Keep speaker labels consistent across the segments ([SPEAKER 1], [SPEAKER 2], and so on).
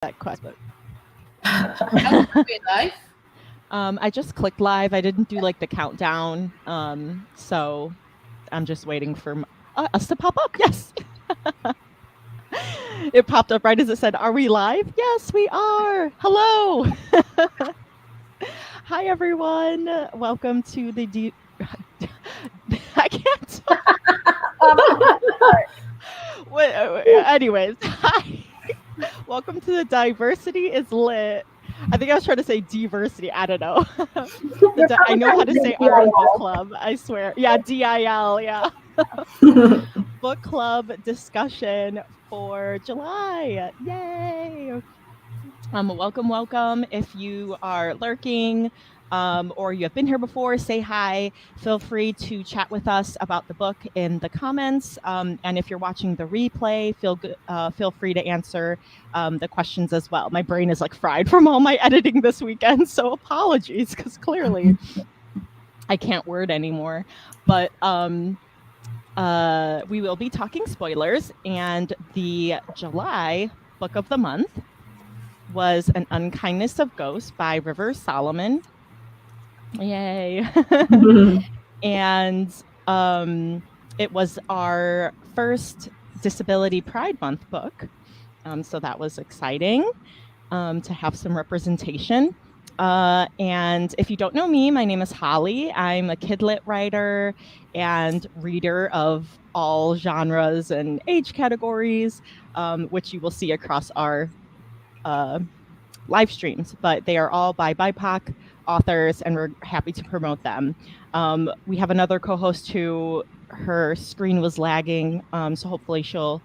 [SPEAKER 1] that question.
[SPEAKER 2] Live?
[SPEAKER 1] I just clicked live. I didn't do like the countdown. So I'm just waiting for us to pop up. Yes. It popped up right as it said, "Are we live?" Yes, we are. Hello. Hi, everyone. Welcome to the I can't. Anyways, hi. Welcome to the Diversity is Lit. I think I was trying to say diversity. I don't know. I know how to say our own book club. I swear. Yeah, DIL. Yeah. Book club discussion for July. Yay. Welcome. If you are lurking or you have been here before, say hi. Feel free to chat with us about the book in the comments. And if you're watching the replay, feel free to answer the questions as well. My brain is like fried from all my editing this weekend, so apologies, because clearly I can't word anymore. But we will be talking spoilers, and the July book of the month was An Unkindness of Ghosts by River Solomon. Yay. And it was our first Disability Pride Month book. So that was exciting to have some representation. And if you don't know me, my name is Holly. I'm a kidlit writer and reader of all genres and age categories, which you will see across our live streams, but they are all by BIPOC authors, and we're happy to promote them. We have another co-host who her screen was lagging, so hopefully she'll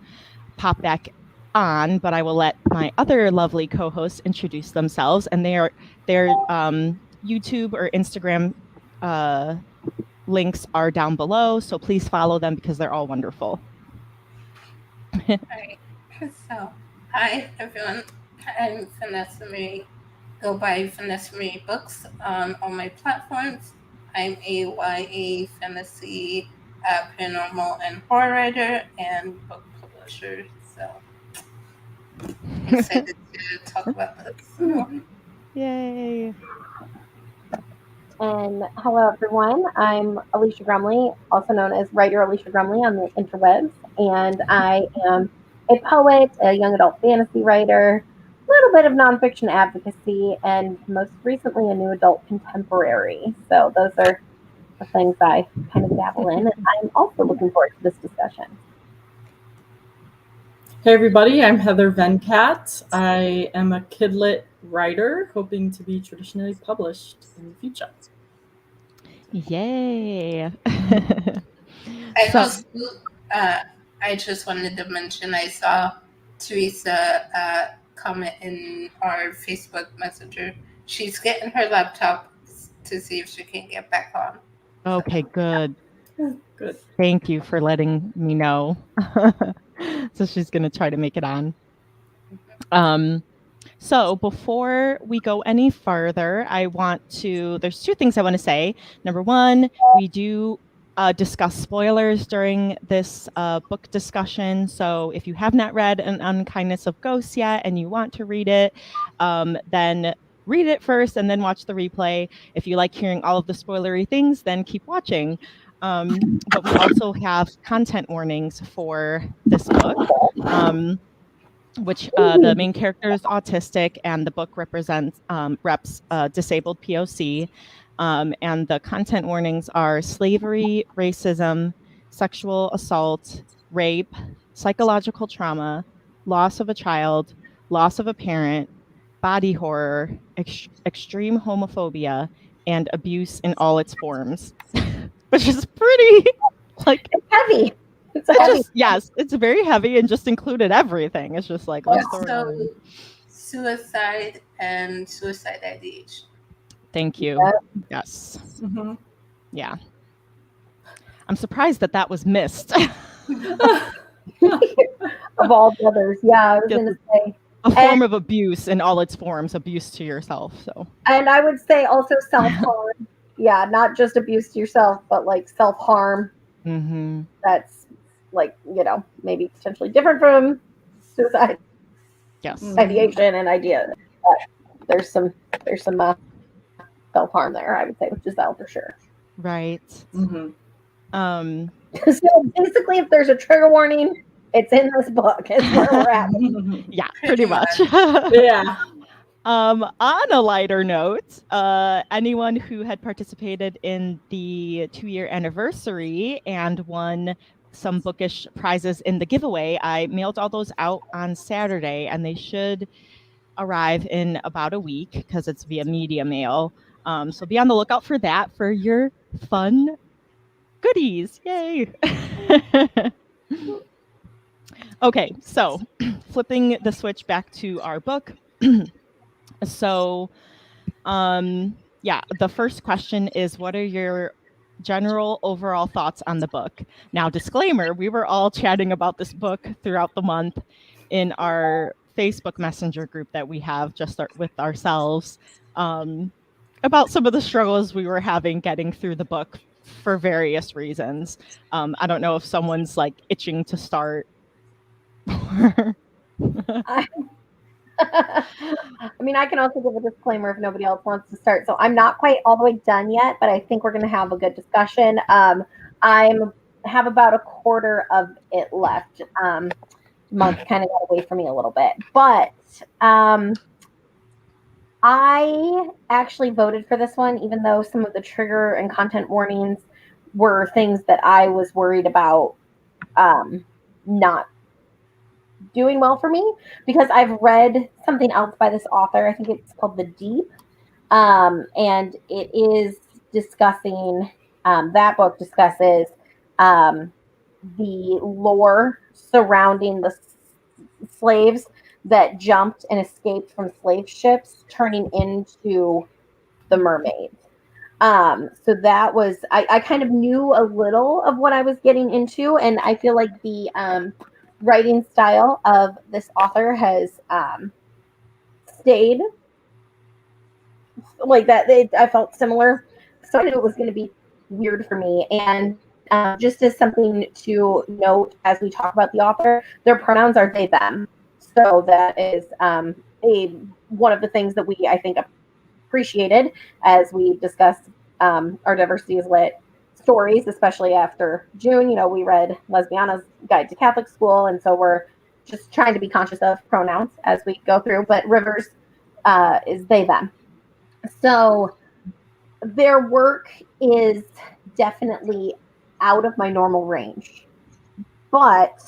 [SPEAKER 1] pop back on, but I will let my other lovely co-hosts introduce themselves, and their YouTube or Instagram links are down below, so please follow them because they're all wonderful.
[SPEAKER 2] All right. So, hi everyone. I'm Vanessa Marie. Go by Vanessa Marie Books on all my platforms. I'm a YA fantasy, paranormal, and horror writer and book publisher. So, excited to talk about this.
[SPEAKER 1] Yay.
[SPEAKER 3] And hello, everyone. I'm Alicia Grumley, also known as writer Alicia Grumley on the interwebs. And I am a poet, a young adult fantasy writer, a little bit of nonfiction advocacy, and most recently a new adult contemporary. So those are the things I kind of dabble in. And I'm also looking forward to this discussion.
[SPEAKER 4] Hey everybody, I'm Heather Venkat. I am a kidlit writer hoping to be traditionally published in the future.
[SPEAKER 1] Yay.
[SPEAKER 2] I just wanted to mention I saw Teresa comment in our Facebook Messenger. She's getting her laptop to see if she can get back on.
[SPEAKER 1] Okay, good.
[SPEAKER 4] Good.
[SPEAKER 1] Thank you for letting me know. So she's going to try to make it on. So before we go any further, there's two things I want to say. Number one, we do discuss spoilers during this book discussion. So if you have not read An Unkindness of Ghosts yet and you want to read it, then read it first and then watch the replay. If you like hearing all of the spoilery things, then keep watching. But we also have content warnings for this book, which the main character is autistic, and the book reps disabled POC. And the content warnings are slavery, racism, sexual assault, rape, psychological trauma, loss of a child, loss of a parent, body horror, extreme homophobia, and abuse in all its forms. Which is pretty
[SPEAKER 3] it's heavy.
[SPEAKER 1] Yes, it's very heavy and just included everything. It's just like, let's throw it all in.
[SPEAKER 2] Suicide and suicide ideation.
[SPEAKER 1] Thank you. Yes.
[SPEAKER 4] Mm-hmm.
[SPEAKER 1] Yeah. I'm surprised that was missed.
[SPEAKER 3] Of all the others. Yeah, I was going to say.
[SPEAKER 1] A form of abuse in all its forms, abuse to yourself. So.
[SPEAKER 3] And I would say also self-harm. Yeah, not just abuse to yourself, but like self-harm.
[SPEAKER 1] Mm-hmm.
[SPEAKER 3] That's like, maybe potentially different from suicide.
[SPEAKER 1] Yes.
[SPEAKER 3] ideation and idea. But there's some self-harm there, I would say, with Giselle for sure.
[SPEAKER 1] Right.
[SPEAKER 4] Mm-hmm.
[SPEAKER 3] So basically, if there's a trigger warning, it's in this book. Is where we're at.
[SPEAKER 1] Yeah, pretty much.
[SPEAKER 4] Yeah.
[SPEAKER 1] On a lighter note, anyone who had participated in the 2-year anniversary and won some bookish prizes in the giveaway, I mailed all those out on Saturday, and they should arrive in about a week because it's via media mail. So be on the lookout for that for your fun goodies. Yay! Okay, so flipping the switch back to our book. So, yeah, the first question is, what are your general overall thoughts on the book? Now, disclaimer, we were all chatting about this book throughout the month in our Facebook Messenger group that we have just with ourselves, about some of the struggles we were having getting through the book for various reasons. I don't know if someone's like itching to start.
[SPEAKER 3] I mean, I can also give a disclaimer if nobody else wants to start. So I'm not quite all the way done yet, but I think we're going to have a good discussion. I have about a quarter of it left. Month kind of got away from me a little bit, but I actually voted for this one, even though some of the trigger and content warnings were things that I was worried about not doing well for me, because I've read something else by this author. I think it's called The Deep. And it is discussing, that book discusses the lore surrounding the slaves that jumped and escaped from slave ships, turning into the mermaids. So that was, I kind of knew a little of what I was getting into, and I feel like the writing style of this author has stayed like that. I felt similar, so I knew it was going to be weird for me. And just as something to note, as we talk about the author, their pronouns are they, them. So that is one of the things that we, I think, appreciated as we discussed our diversity is lit stories, especially after June. You know, we read Lesbiana's Guide to Catholic School, and so we're just trying to be conscious of pronouns as we go through. But Rivers is they, them. So their work is definitely out of my normal range. But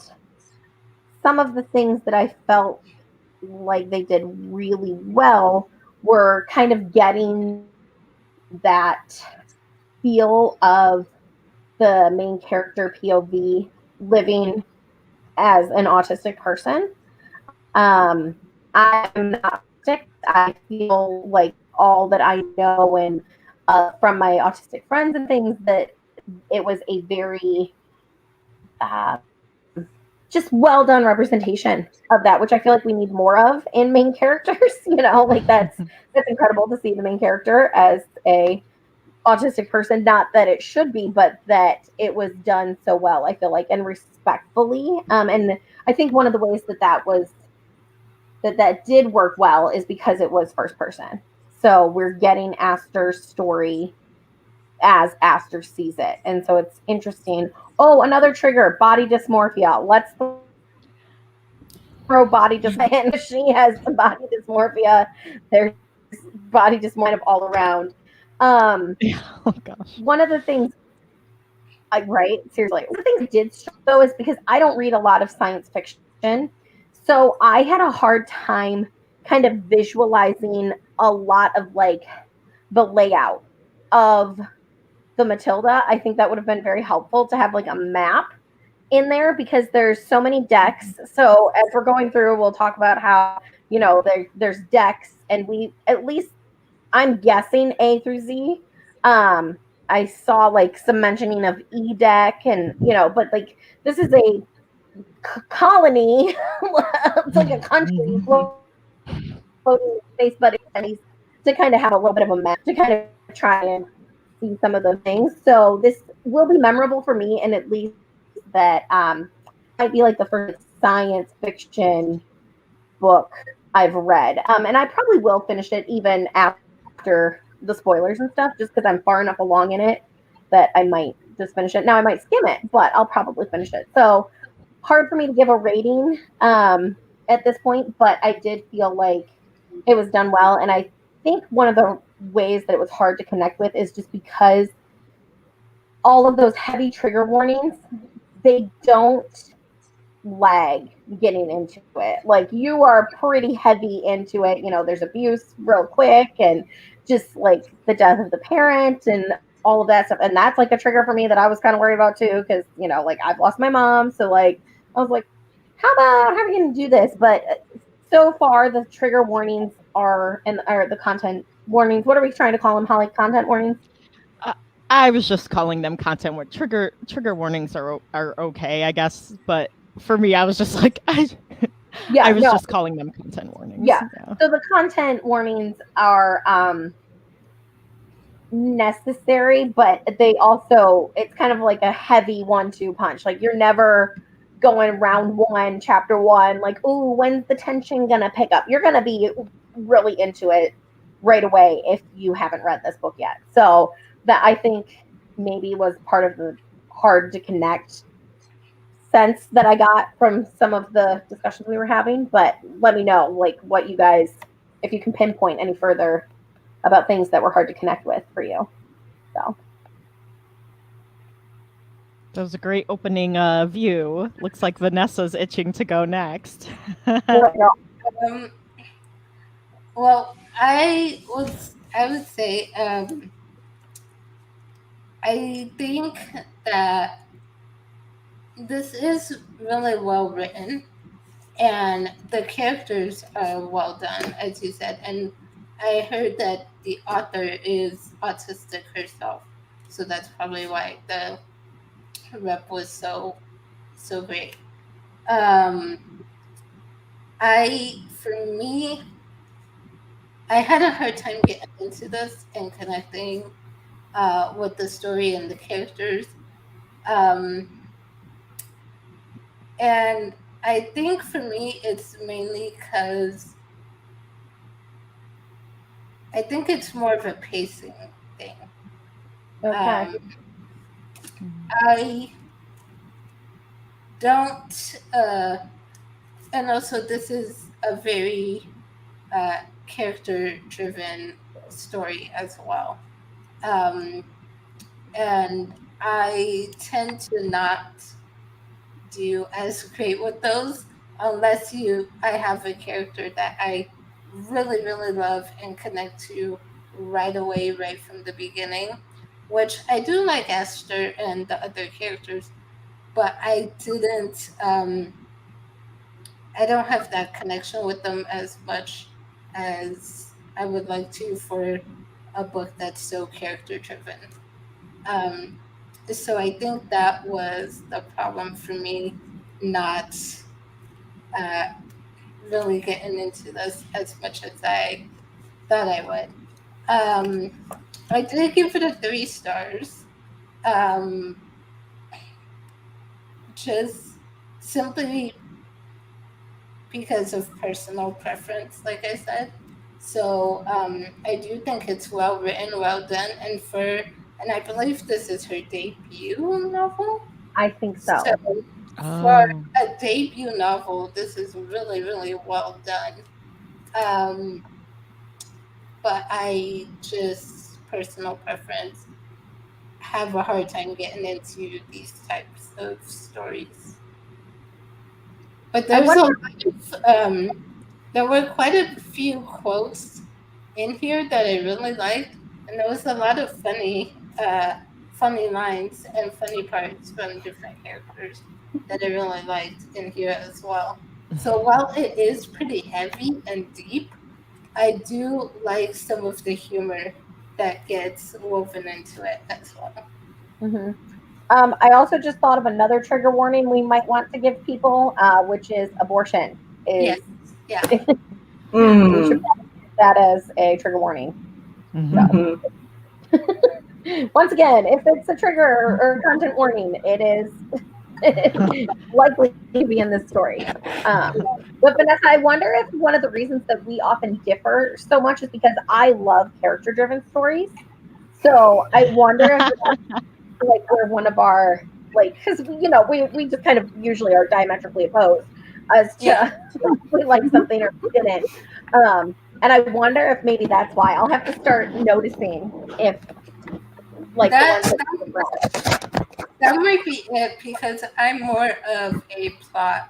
[SPEAKER 3] some of the things that I felt like they did really well were kind of getting that feel of the main character POV living as an autistic person. I'm not autistic. I feel like all that I know and from my autistic friends and things, that it was a very just well done representation of that, which I feel like we need more of in main characters. You know, like that's incredible to see the main character as a autistic person. Not that it should be, but that it was done so well, I feel like, and respectfully. And I think one of the ways that did work well is because it was first person. So we're getting Aster's story as Aster sees it. And so it's interesting. Oh, another trigger, body dysmorphia. Let's throw body dysmorphia. She has some body dysmorphia. There's body dysmorphia all around.
[SPEAKER 1] Oh gosh.
[SPEAKER 3] One of the things seriously, one of the things I did though is because I don't read a lot of science fiction. So I had a hard time kind of visualizing a lot of like the layout of the Matilda. I think that would have been very helpful to have like a map in there, because there's so many decks. So as we're going through, we'll talk about how, you know, there's decks, and we, at least I'm guessing A through Z. I saw like some mentioning of E deck, and you know, but like this is a colony. It's like a country floating in space, but it's to kind of have a little bit of a map to kind of try and see some of those things. So this will be memorable for me, and at least that might be like the first science fiction book I've read. And I probably will finish it even after the spoilers and stuff, just because I'm far enough along in it that I might just finish it. Now I might skim it, but I'll probably finish it. So hard for me to give a rating at this point, but I did feel like it was done well. And I think one of the ways that it was hard to connect with is just because all of those heavy trigger warnings, they don't lag getting into it. Like you are pretty heavy into it. You know, there's abuse real quick and just like the death of the parent and all of that stuff. And that's like a trigger for me that I was kind of worried about too, because, you know, like I've lost my mom. So like I was like, how are we going to do this? But so far the trigger warnings are or the content warnings. What are we trying to call them, Holly? Content warnings?
[SPEAKER 1] I was just calling them content trigger warnings are okay, I guess. But for me, I was just like, I was just calling them content warnings.
[SPEAKER 3] Yeah. So the content warnings are necessary, but they also, it's kind of like a heavy 1-2 punch. Like you're never going round 1, chapter 1, like, ooh, when's the tension gonna pick up? You're gonna be really into it right away if you haven't read this book yet. So that I think maybe was part of the hard to connect sense that I got from some of the discussions we were having. But let me know, like, what you guys, if you can pinpoint any further about things that were hard to connect with for you. So
[SPEAKER 1] that was a great opening view. Looks like Vanessa's itching to go next.
[SPEAKER 2] Well, I would say I think that this is really well written, and the characters are well done, as you said. And I heard that the author is autistic herself, so that's probably why the rep was so great. For me, I had a hard time getting into this and connecting with the story and the characters. And I think for me, it's mainly because I think it's more of a pacing thing.
[SPEAKER 3] okay.
[SPEAKER 2] I don't, and also this is a very character-driven story as well. And I tend to not do as great with those unless I have a character that I really, really love and connect to right away, right from the beginning, which I do like Esther and the other characters, but I didn't, I don't have that connection with them as much as I would like to for a book that's so character driven. So I think that was the problem for me, not really getting into this as much as I thought I would. I did give it a 3 stars, just simply because of personal preference, like I said. So I do think it's well written, well done, and I believe this is her debut novel.
[SPEAKER 3] I think so.
[SPEAKER 2] For a debut novel, this is really, really well done. But I just, personal preference, have a hard time getting into these types of stories. But there were quite a few quotes in here that I really liked, and there was a lot of funny lines and funny parts from different characters that I really liked in here as well. So while it is pretty heavy and deep, I do like some of the humor that gets woven into it as well.
[SPEAKER 3] Mm-hmm. I also just thought of another trigger warning we might want to give people, which is abortion.
[SPEAKER 2] Yes. Yeah.
[SPEAKER 3] We should use that as a trigger warning.
[SPEAKER 4] Mm-hmm.
[SPEAKER 3] So. Once again, if it's a trigger or content warning, it is likely to be in this story. But Vanessa, I wonder if one of the reasons that we often differ so much is because I love character-driven stories. So I wonder if that's like we're one of our because we just kind of usually are diametrically opposed as to
[SPEAKER 2] Yeah.
[SPEAKER 3] we like something or we didn't. And I wonder if maybe that's why. I'll have to start noticing if like the
[SPEAKER 2] That
[SPEAKER 3] ones that
[SPEAKER 2] that might be it, because I'm more of a plot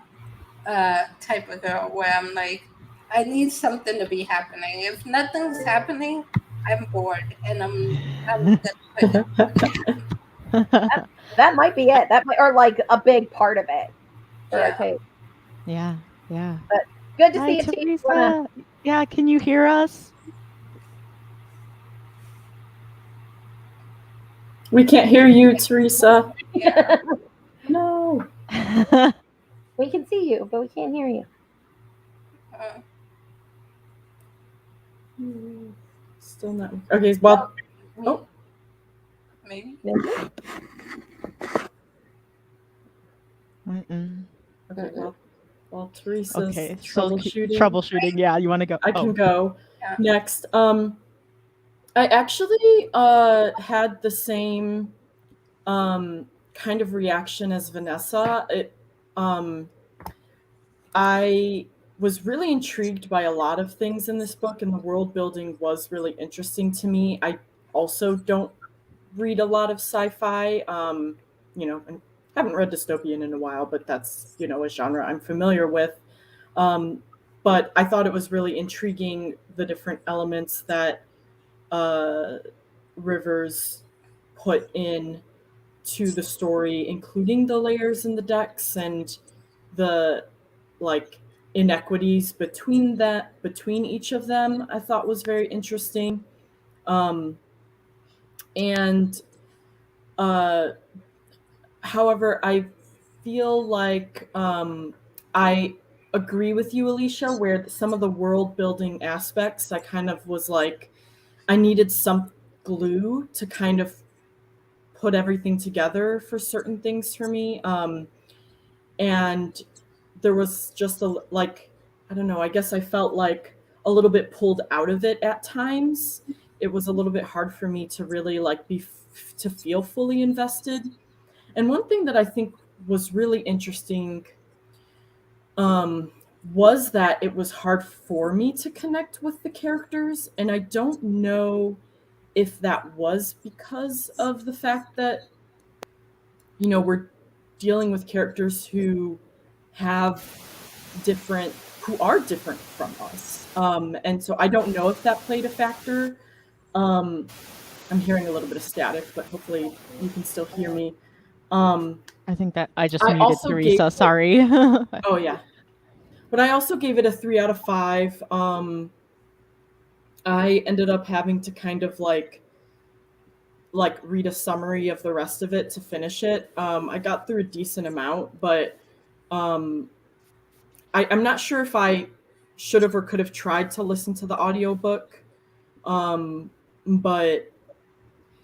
[SPEAKER 2] type of girl where I'm like, I need something to be happening. If nothing's happening, I'm bored and I'm just
[SPEAKER 3] that might be it. That might or like a big part of it for our
[SPEAKER 2] yeah.
[SPEAKER 3] tape.
[SPEAKER 1] Yeah, yeah.
[SPEAKER 3] But good to
[SPEAKER 1] Hi,
[SPEAKER 3] see you, T.
[SPEAKER 1] Teresa. Yeah, can you hear us?
[SPEAKER 4] We can't hear you, Teresa. No.
[SPEAKER 3] We can see you, but we can't hear you.
[SPEAKER 4] Still not. Okay, well. Oh.
[SPEAKER 2] Maybe.
[SPEAKER 1] Mm-mm.
[SPEAKER 4] Okay, well, Teresa's
[SPEAKER 1] Okay,
[SPEAKER 4] troubleshooting.
[SPEAKER 1] Yeah, you want to go?
[SPEAKER 4] I can go
[SPEAKER 2] Yeah.
[SPEAKER 4] next. I actually had the same kind of reaction as Vanessa. I was really intrigued by a lot of things in this book, and the world building was really interesting to me. I also don't read a lot of sci-fi, and haven't read dystopian in a while, but that's, a genre I'm familiar with. But I thought it was really intriguing, the different elements that Rivers put in to the story, including the layers in the decks and the inequities between each of them. I thought was very interesting. And however, I feel like I agree with you, Alicia, where some of the world building aspects, I kind of was like, I needed some glue to kind of put everything together for certain things for me. And there was just I don't know, I guess I felt like a little bit pulled out of it at times. It was a little bit hard for me to really to feel fully invested. And one thing that I think was really interesting was that it was hard for me to connect with the characters. And I don't know if that was because of the fact that, we're dealing with characters who are different from us. And so I don't know if that played a factor. I'm hearing a little bit of static, but hopefully you can still hear me.
[SPEAKER 1] I think that I just muted Teresa. Sorry.
[SPEAKER 4] Oh, yeah. But I also gave it a 3 out of 5. I ended up having to kind of read a summary of the rest of it to finish it. I got through a decent amount, but I'm not sure if I should have or could have tried to listen to the audiobook. But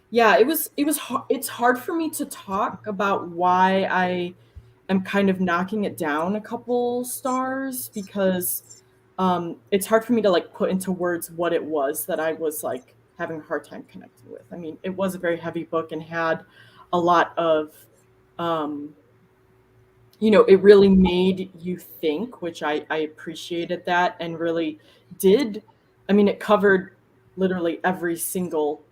[SPEAKER 4] yeah, it's hard for me to talk about why I am kind of knocking it down a couple stars, because it's hard for me to put into words what it was that I was having a hard time connecting with. I mean, it was a very heavy book and had a lot of it really made you think, which I appreciated that, and really did. I mean, it covered literally every single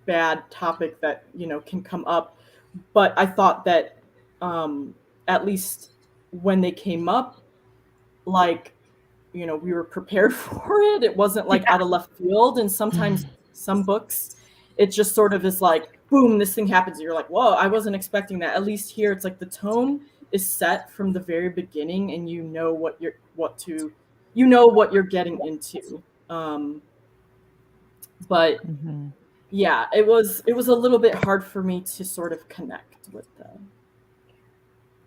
[SPEAKER 4] bad topic that can come up. But I thought that at least when they came up, we were prepared for it. It wasn't out of left field. And sometimes some books, it just sort of is boom, this thing happens. And you're like, whoa, I wasn't expecting that. At least here, it's the tone is set from the very beginning, and you know what you're getting into. But yeah, it was a little bit hard for me to sort of connect with them.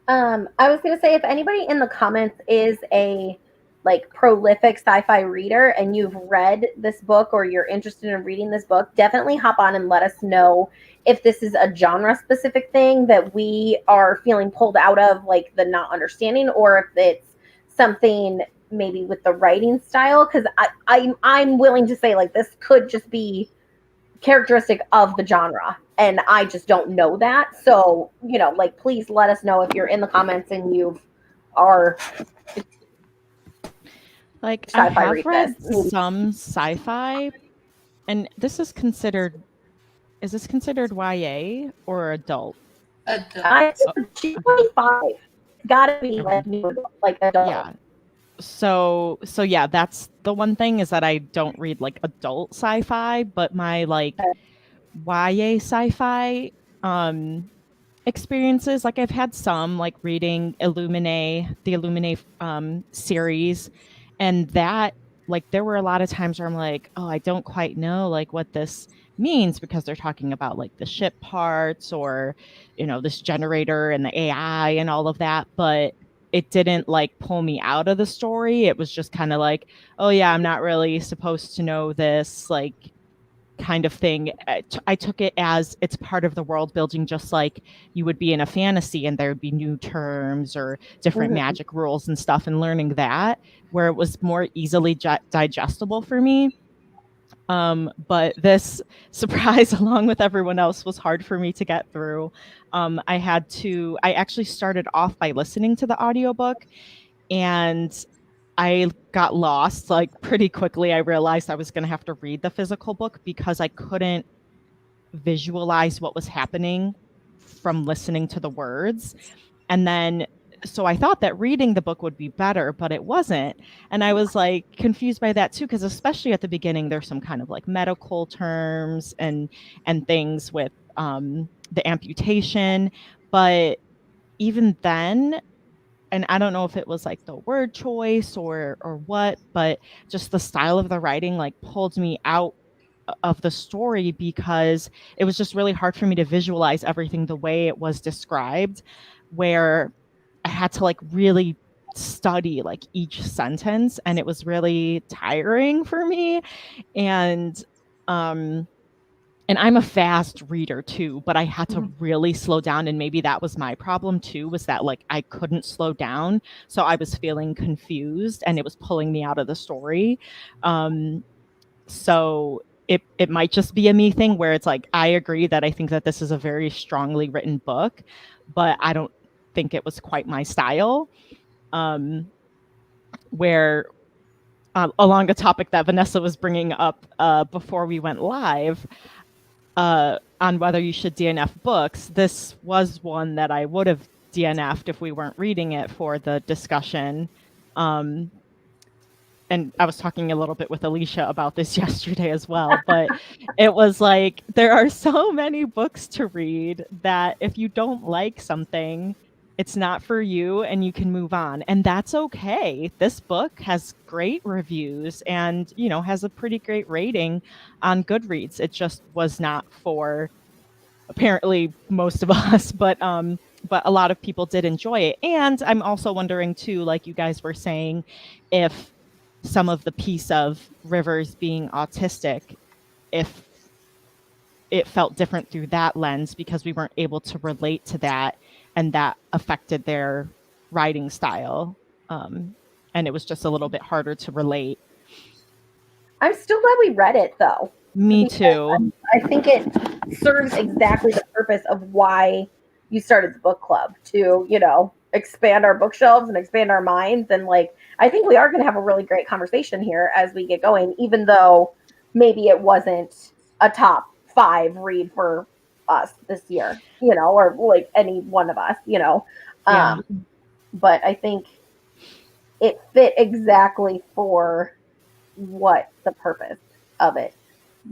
[SPEAKER 3] I was going to say, if anybody in the comments is a like prolific sci-fi reader and you've read this book or you're interested in reading this book, definitely hop on and let us know if this is a genre specific thing that we are feeling pulled out of, like the not understanding, or if it's something maybe with the writing style. Because I'm willing to say like this could just be characteristic of the genre and I just don't know that. So, you know, like please let us know if you're in the comments and you are
[SPEAKER 1] Like I
[SPEAKER 3] sci-fi
[SPEAKER 1] have
[SPEAKER 3] read
[SPEAKER 1] read
[SPEAKER 3] this.
[SPEAKER 1] some sci-fi, and this is considered. Is this considered YA or adult?
[SPEAKER 2] Adult.
[SPEAKER 3] She's 25. Gotta be like new, like adult.
[SPEAKER 1] Yeah. So yeah, that's the one thing, is that I don't read like adult sci-fi, but my like YA sci-fi experiences, like I've had some like reading the Illuminae series, and that like there were a lot of times where I'm like, oh, I don't quite know like what this means, because they're talking about like the ship parts or, you know, this generator and the AI and all of that, but it didn't like pull me out of the story. It was just kind of like, oh yeah, I'm not really supposed to know this, like kind of thing. I took it as it's part of the world building, just like you would be in a fantasy and there would be new terms or different magic rules and stuff, and learning that, where it was more easily digestible for me. But this surprise, along with everyone else, was hard for me to get through. I actually started off by listening to the audiobook, and I got lost like pretty quickly. I realized I was going to have to read the physical book because I couldn't visualize what was happening from listening to the words. And then, so I thought that reading the book would be better, but it wasn't. And I was like confused by that too, because especially at the beginning, there's some kind of like medical terms and things with the amputation. But even then, and I don't know if it was like the word choice or what, but just the style of the writing like pulled me out of the story, because it was just really hard for me to visualize everything the way it was described, where I had to like really study like each sentence, and it was really tiring for me. And I'm a fast reader too, but I had to really slow down. And maybe that was my problem too, was that like I couldn't slow down. So I was feeling confused and it was pulling me out of the story. So it might just be a me thing, where it's like, I agree that I think that this is a very strongly written book, but I don't think it was quite my style. Where along a topic that Vanessa was bringing up before we went live, on whether you should DNF books, this was one that I would have DNF'd if we weren't reading it for the discussion. And I was talking a little bit with Alicia about this yesterday as well, but it was like, there are so many books to read that if you don't like something, it's not for you and you can move on. And that's okay. This book has great reviews and, you know, has a pretty great rating on Goodreads. It just was not for apparently most of us, but a lot of people did enjoy it. And I'm also wondering too, like you guys were saying, if some of the piece of Rivers being autistic, if it felt different through that lens, because we weren't able to relate to that, and that affected their writing style. And it was just a little bit harder to relate.
[SPEAKER 3] I'm still glad we read it though.
[SPEAKER 1] Me too.
[SPEAKER 3] I think it serves exactly the purpose of why you started the book club, to, you know, expand our bookshelves and expand our minds. And like, I think we are going to have a really great conversation here as we get going, even though maybe it wasn't a top 5 read for us this year, you know, or like any one of us, you know.
[SPEAKER 1] Yeah.
[SPEAKER 3] But I think it fit exactly for what the purpose of it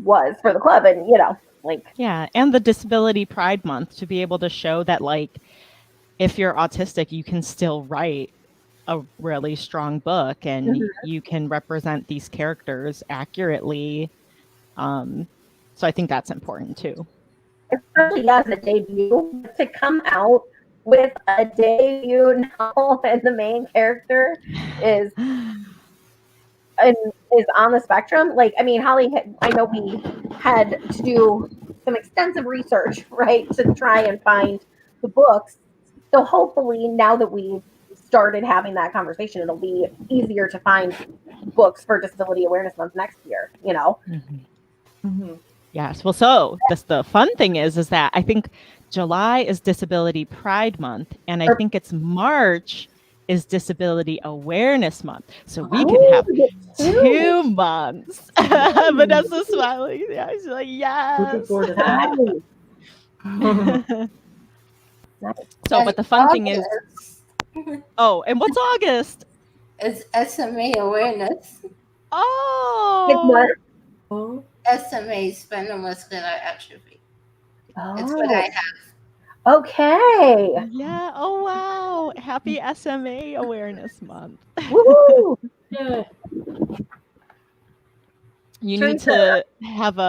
[SPEAKER 3] was for the club. And, you know, like,
[SPEAKER 1] yeah. And the Disability Pride Month, to be able to show that, like, if you're autistic, you can still write a really strong book and you can represent these characters accurately. So I think that's important too.
[SPEAKER 3] Especially as a debut, to come out with a debut novel and the main character is and is on the spectrum. Like, I mean, Holly, I know we had to do some extensive research, right, to try and find the books. So hopefully, now that we've started having that conversation, it'll be easier to find books for Disability Awareness Month next year. You know.
[SPEAKER 1] Yes. Well, so the fun thing is that I think July is Disability Pride Month, and I think it's March is Disability Awareness Month. So we could have 2 months. Vanessa's smiling. Yeah, she's like, yes.
[SPEAKER 3] Nice.
[SPEAKER 1] So, but the fun thing is, oh, and what's August?
[SPEAKER 2] It's SMA awareness.
[SPEAKER 1] Oh.
[SPEAKER 3] What?
[SPEAKER 2] SMA, spinal muscular atrophy. It's what I have.
[SPEAKER 3] Okay.
[SPEAKER 1] Yeah. Oh, wow. Happy SMA Awareness Month.
[SPEAKER 3] Woohoo!
[SPEAKER 4] Yeah.
[SPEAKER 1] You need to have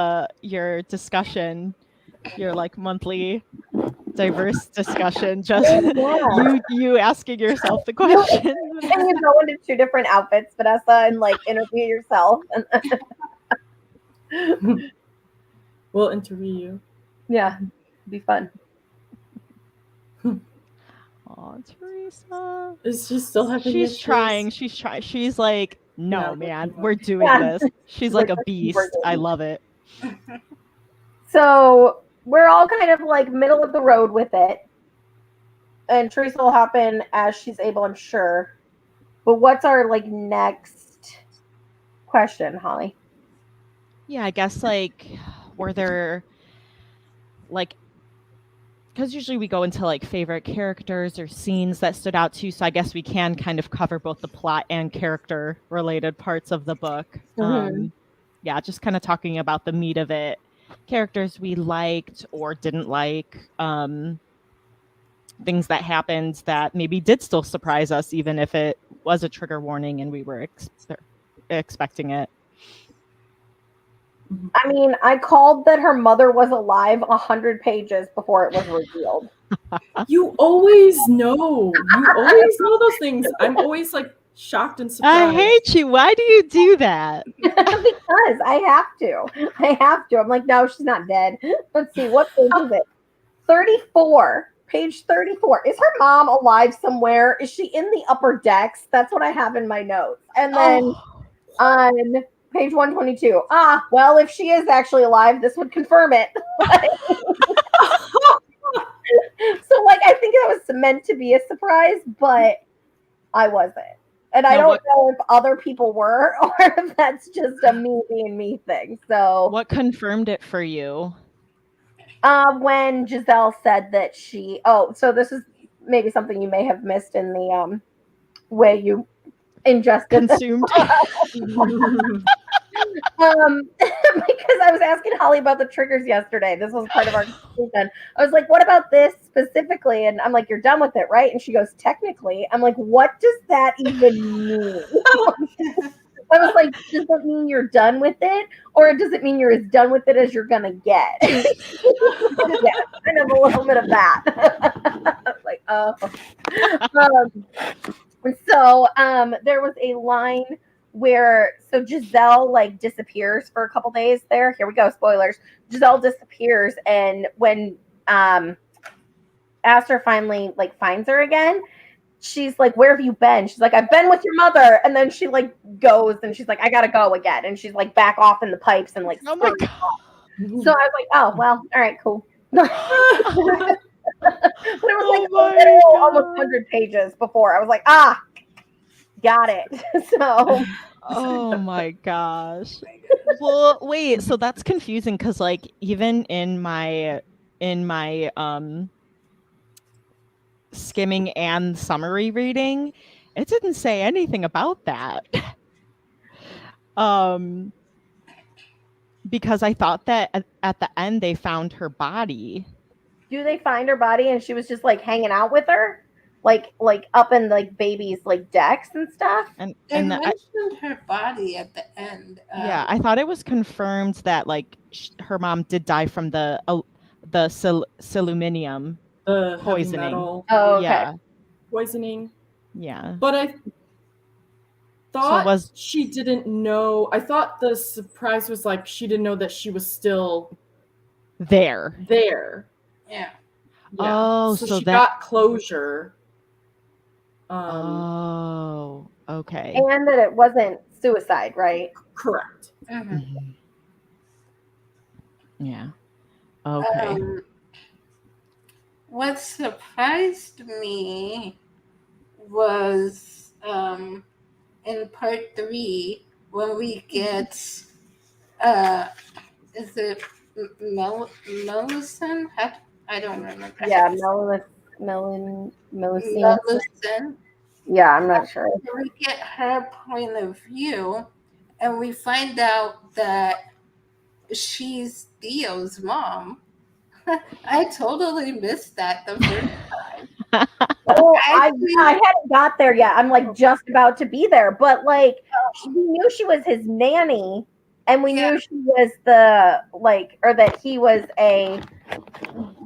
[SPEAKER 1] your discussion, your like monthly diverse discussion. Just you asking yourself the question.
[SPEAKER 3] And you go into 2 different outfits, Vanessa, and like interview yourself.
[SPEAKER 4] We'll interview you.
[SPEAKER 3] Yeah, it'd be fun.
[SPEAKER 1] Oh, Teresa.
[SPEAKER 4] Is she still having
[SPEAKER 1] She's
[SPEAKER 4] issues?
[SPEAKER 1] trying. She's trying. She's like, no, man, we're doing this. She's like a beast. I love it.
[SPEAKER 3] So we're all kind of like middle of the road with it. And Teresa will hop in as she's able, I'm sure. But what's our like next question, Holly?
[SPEAKER 1] Yeah, I guess like, were there like, because usually we go into like favorite characters or scenes that stood out to you. So I guess we can kind of cover both the plot and character related parts of the book. Yeah, just kind of talking about the meat of it. Characters we liked or didn't like. Things that happened that maybe did still surprise us, even if it was a trigger warning and we were expecting it.
[SPEAKER 3] I mean, I called that her mother was alive 100 pages before it was revealed.
[SPEAKER 4] You always know. You always know those things. I'm always like shocked and surprised.
[SPEAKER 1] I hate you. Why do you do that?
[SPEAKER 3] Because I have to. I'm like, no, she's not dead. Let's see, what page is it? 34. Page 34. Is her mom alive somewhere? Is she in the upper decks? That's what I have in my notes. And then on page 122. Well, if she is actually alive, this would confirm it. So, like, I think that was meant to be a surprise, but I wasn't. And I don't know if other people were, or if that's just a me being me thing. So,
[SPEAKER 1] what confirmed it for you?
[SPEAKER 3] When Giselle said that she, so this is maybe something you may have missed in the way you ingested
[SPEAKER 1] consumed.
[SPEAKER 3] Because I was asking Holly about the triggers yesterday. This was part of our discussion. I was like, what about this specifically? And I'm like, you're done with it, right? And she goes, technically. I'm like, what does that even mean? I was like, does it mean you're done with it? Or does it mean you're as done with it as you're going to get? Yeah, kind of a little bit of that. I was like, oh. So there was a line where, so Giselle like disappears for a couple days there. Here we go, spoilers. Giselle disappears, and when Aster finally like finds her again, she's like, where have you been? She's like, I've been with your mother. And then she like goes and she's like, I gotta go again. And she's like back off in the pipes and like,
[SPEAKER 1] oh my God.
[SPEAKER 3] So I was like, oh, well, all right, cool. But it was almost 100 pages before. I was like, got it. So.
[SPEAKER 1] Oh my gosh. Well, wait, so that's confusing because like even in my skimming and summary reading, it didn't say anything about that. Because I thought that at the end they found her body.
[SPEAKER 3] Do they find her body and she was just like hanging out with her? Like up in like baby's like decks and stuff?
[SPEAKER 2] And mentioned her body at the end.
[SPEAKER 1] Yeah, I thought it was confirmed that like her mom did die from the siluminium poisoning.
[SPEAKER 3] Oh, okay.
[SPEAKER 4] Yeah, poisoning.
[SPEAKER 1] Yeah,
[SPEAKER 4] but thought she didn't know. I thought the surprise was like she didn't know that she was still
[SPEAKER 1] there.
[SPEAKER 2] Yeah.
[SPEAKER 1] Oh,
[SPEAKER 4] so she got closure.
[SPEAKER 1] Oh, okay.
[SPEAKER 3] And that it wasn't suicide, right?
[SPEAKER 4] Correct.
[SPEAKER 2] Mm-hmm.
[SPEAKER 1] Yeah. Okay.
[SPEAKER 2] What surprised me was in part 3 when we get is it Melisson? I don't remember.
[SPEAKER 3] Yeah, Melisson.
[SPEAKER 2] Melisson.
[SPEAKER 3] Yeah, I'm not sure.
[SPEAKER 2] We get her point of view, and we find out that she's Theo's mom. I totally missed that the first time.
[SPEAKER 3] Oh, I hadn't got there yet. I'm like just about to be there, but like we knew she was his nanny, and we knew she was or that he was a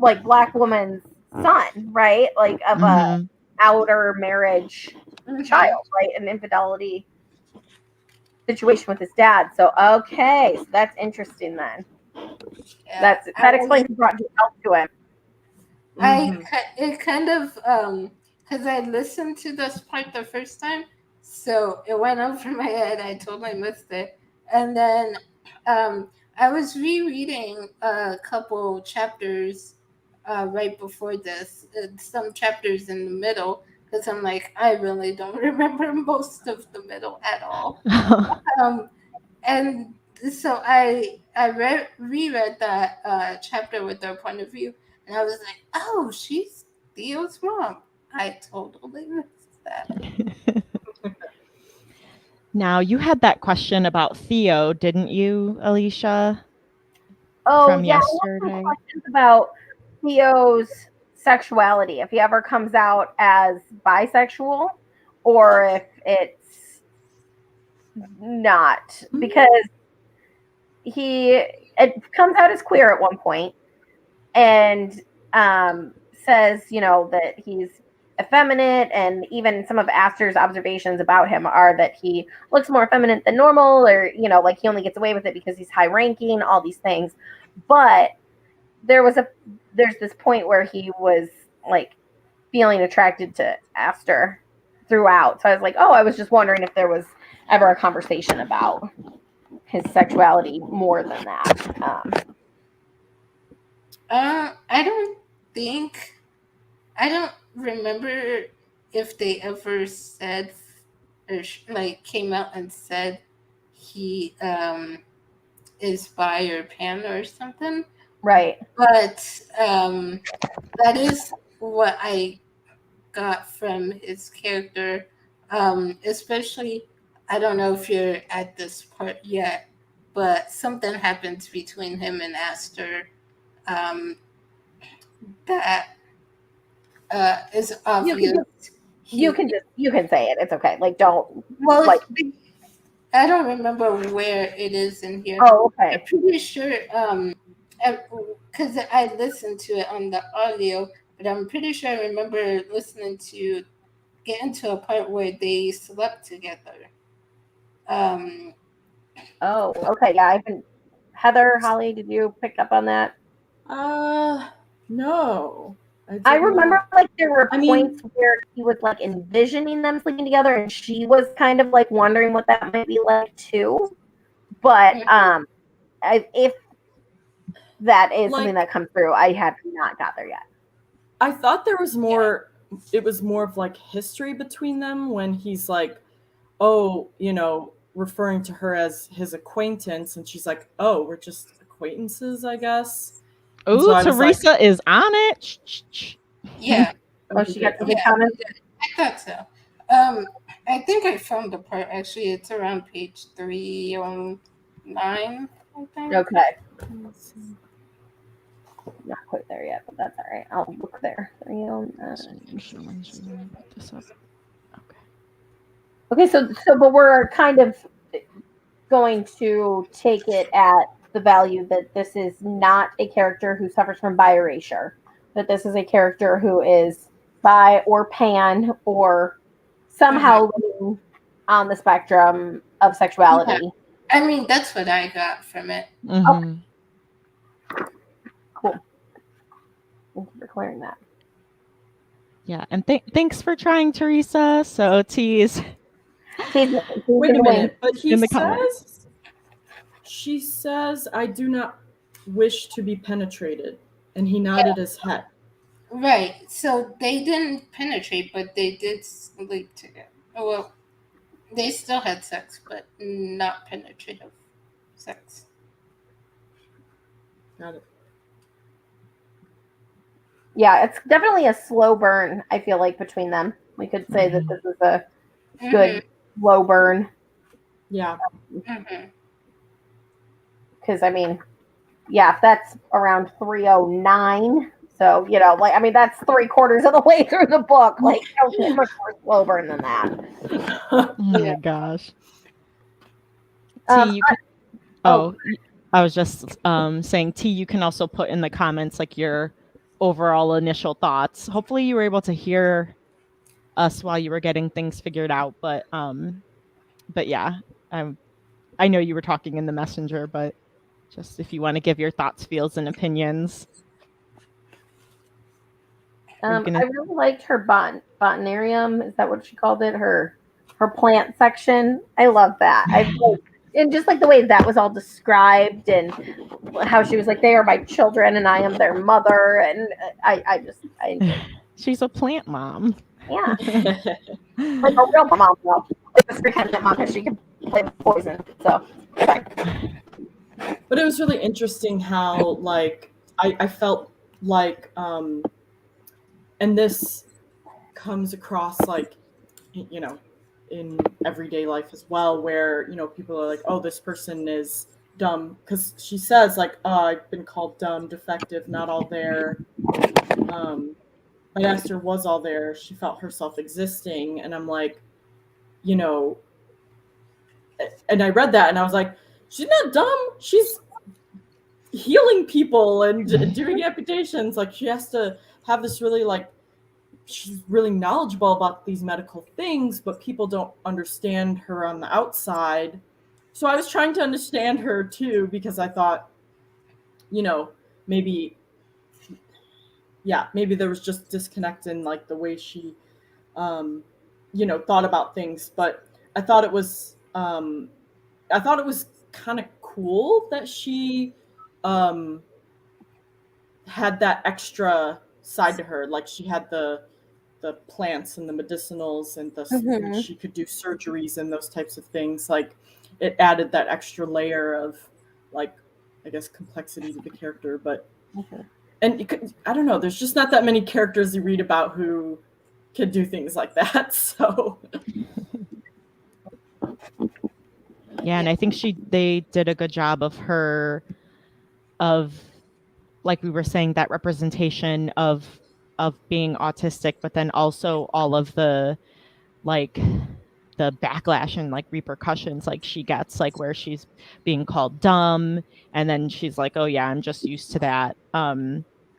[SPEAKER 3] like black woman's son, right? Like of a outer marriage child, right? An infidelity situation with his dad. So okay, so that's interesting then. Yeah. That explains who brought Giselle to him.
[SPEAKER 2] It kind of because I listened to this part the first time, so it went over my head. I totally missed it, and then I was rereading a couple chapters right before this, some chapters in the middle, because I'm like, I really don't remember most of the middle at all. And so I reread that chapter with their point of view, and I was like, oh, she's Theo's mom. I totally missed that.
[SPEAKER 1] Now, you had that question about Theo, didn't you, Alicia?
[SPEAKER 3] Oh,
[SPEAKER 1] from
[SPEAKER 3] yeah,
[SPEAKER 1] yesterday.
[SPEAKER 3] I have some questions about Theo's sexuality, if he ever comes out as bisexual or if it's not, because it comes out as queer at one point and says, that he's effeminate, and even some of Aster's observations about him are that he looks more effeminate than normal, or like he only gets away with it because he's high ranking, all these things. But there's this point where he was like feeling attracted to Aster throughout. So I was like, I was just wondering if there was ever a conversation about his sexuality more than that.
[SPEAKER 2] I don't remember if they ever said or came out and said he is bi or pan or something.
[SPEAKER 3] Right.
[SPEAKER 2] But that is what I got from his character. Especially, I don't know if you're at this part yet, but something happens between him and Aster that is obvious.
[SPEAKER 3] You can say it. It's okay. Like, don't.
[SPEAKER 2] Well, I don't remember where it is in here.
[SPEAKER 3] Oh, okay.
[SPEAKER 2] I'm pretty sure, because I listened to it on the audio, but I'm pretty sure I remember listening to get into a part where they slept together.
[SPEAKER 3] Oh, okay. Yeah, I haven't. Heather, Holly, did you pick up on that?
[SPEAKER 4] No.
[SPEAKER 3] I remember there were points where he was envisioning them sleeping together, and she was kind of wondering what that might be like too. But if that is something that comes through, I have not got there yet.
[SPEAKER 4] I thought there was more. Yeah. It was more of history between them when he's referring to her as his acquaintance, and she's like, "Oh, we're just acquaintances, I guess."
[SPEAKER 1] Oh, so Teresa is on it.
[SPEAKER 2] Yeah.
[SPEAKER 3] Oh, she got some comments.
[SPEAKER 2] I thought so. I think I found the part. Actually, it's around page 309. I think.
[SPEAKER 3] Okay. Not quite there yet, but that's all right. I'll look there. 309. Okay, so but we're kind of going to take it at the value that this is not a character who suffers from bi erasure, that this is a character who is bi or pan or somehow living on the spectrum of sexuality.
[SPEAKER 2] Yeah. I mean, that's what I got from it.
[SPEAKER 1] Mhm.
[SPEAKER 3] Cool. Thank you for clearing that.
[SPEAKER 1] Yeah, and thanks for trying, Teresa. So T's
[SPEAKER 3] Wait
[SPEAKER 4] Wait a minute, but he
[SPEAKER 1] in the
[SPEAKER 4] says,
[SPEAKER 1] comments.
[SPEAKER 4] she says, I do not wish to be penetrated. And he nodded his head.
[SPEAKER 2] Right. So they didn't penetrate, but they did sleep together. Well, they still had sex, but not penetrative sex.
[SPEAKER 4] Got it.
[SPEAKER 3] Yeah, it's definitely a slow burn, I feel like, between them. We could say that this is a good slow burn.
[SPEAKER 4] Yeah.
[SPEAKER 3] Because, I mean, yeah, that's around 309. So, you know, like, I mean, that's 3/4 of the way through the book. Like, don't get much more slow burn than that.
[SPEAKER 1] Oh my gosh.
[SPEAKER 3] Um,
[SPEAKER 1] T, you can, I was just saying, T, you can also put in the comments like your overall initial thoughts. Hopefully you were able to hear us while you were getting things figured out. But yeah, I know you were talking in the messenger, but just if you want to give your thoughts, feels, and opinions.
[SPEAKER 3] I really liked her botanarium. Is that what she called it? Her plant section. I love that. And just like the way that was all described, and how she was like, "They are my children, and I am their mother," and I enjoyed it.
[SPEAKER 1] She's a plant mom.
[SPEAKER 3] Yeah, like a real mom. Though. Like a kind of mom because she can play with poison. So,
[SPEAKER 4] but it was really interesting how, like, I felt like, and this comes across, like, you know, in everyday life as well, where, you know, people are like, oh, this person is dumb, because she says, like, oh, I've been called dumb, defective, not all there. I asked her, was all there? She felt herself existing, and I'm like, you know, and I read that and I was like, she's not dumb, she's healing people and doing amputations. Like, she has to have this really, like, she's really knowledgeable about these medical things, but people don't understand her on the outside. So I was trying to understand her too, because I thought, you know, maybe there was just disconnect in, like, the way she, you know, thought about things. But I thought it was kind of cool that she had that extra side to her. Like, she had the plants and the medicinals and and she could do surgeries and those types of things. Like, it added that extra layer of, like, I guess, complexity to the character. But and I don't know, there's just not that many characters you read about who can do things like that. So
[SPEAKER 1] yeah, and I think they did a good job of her, of, like we were saying, that representation of being autistic, but then also all of the, like, the backlash and, like, repercussions, like, she gets, like, where she's being called dumb, and then she's like, oh yeah, I'm just used to that.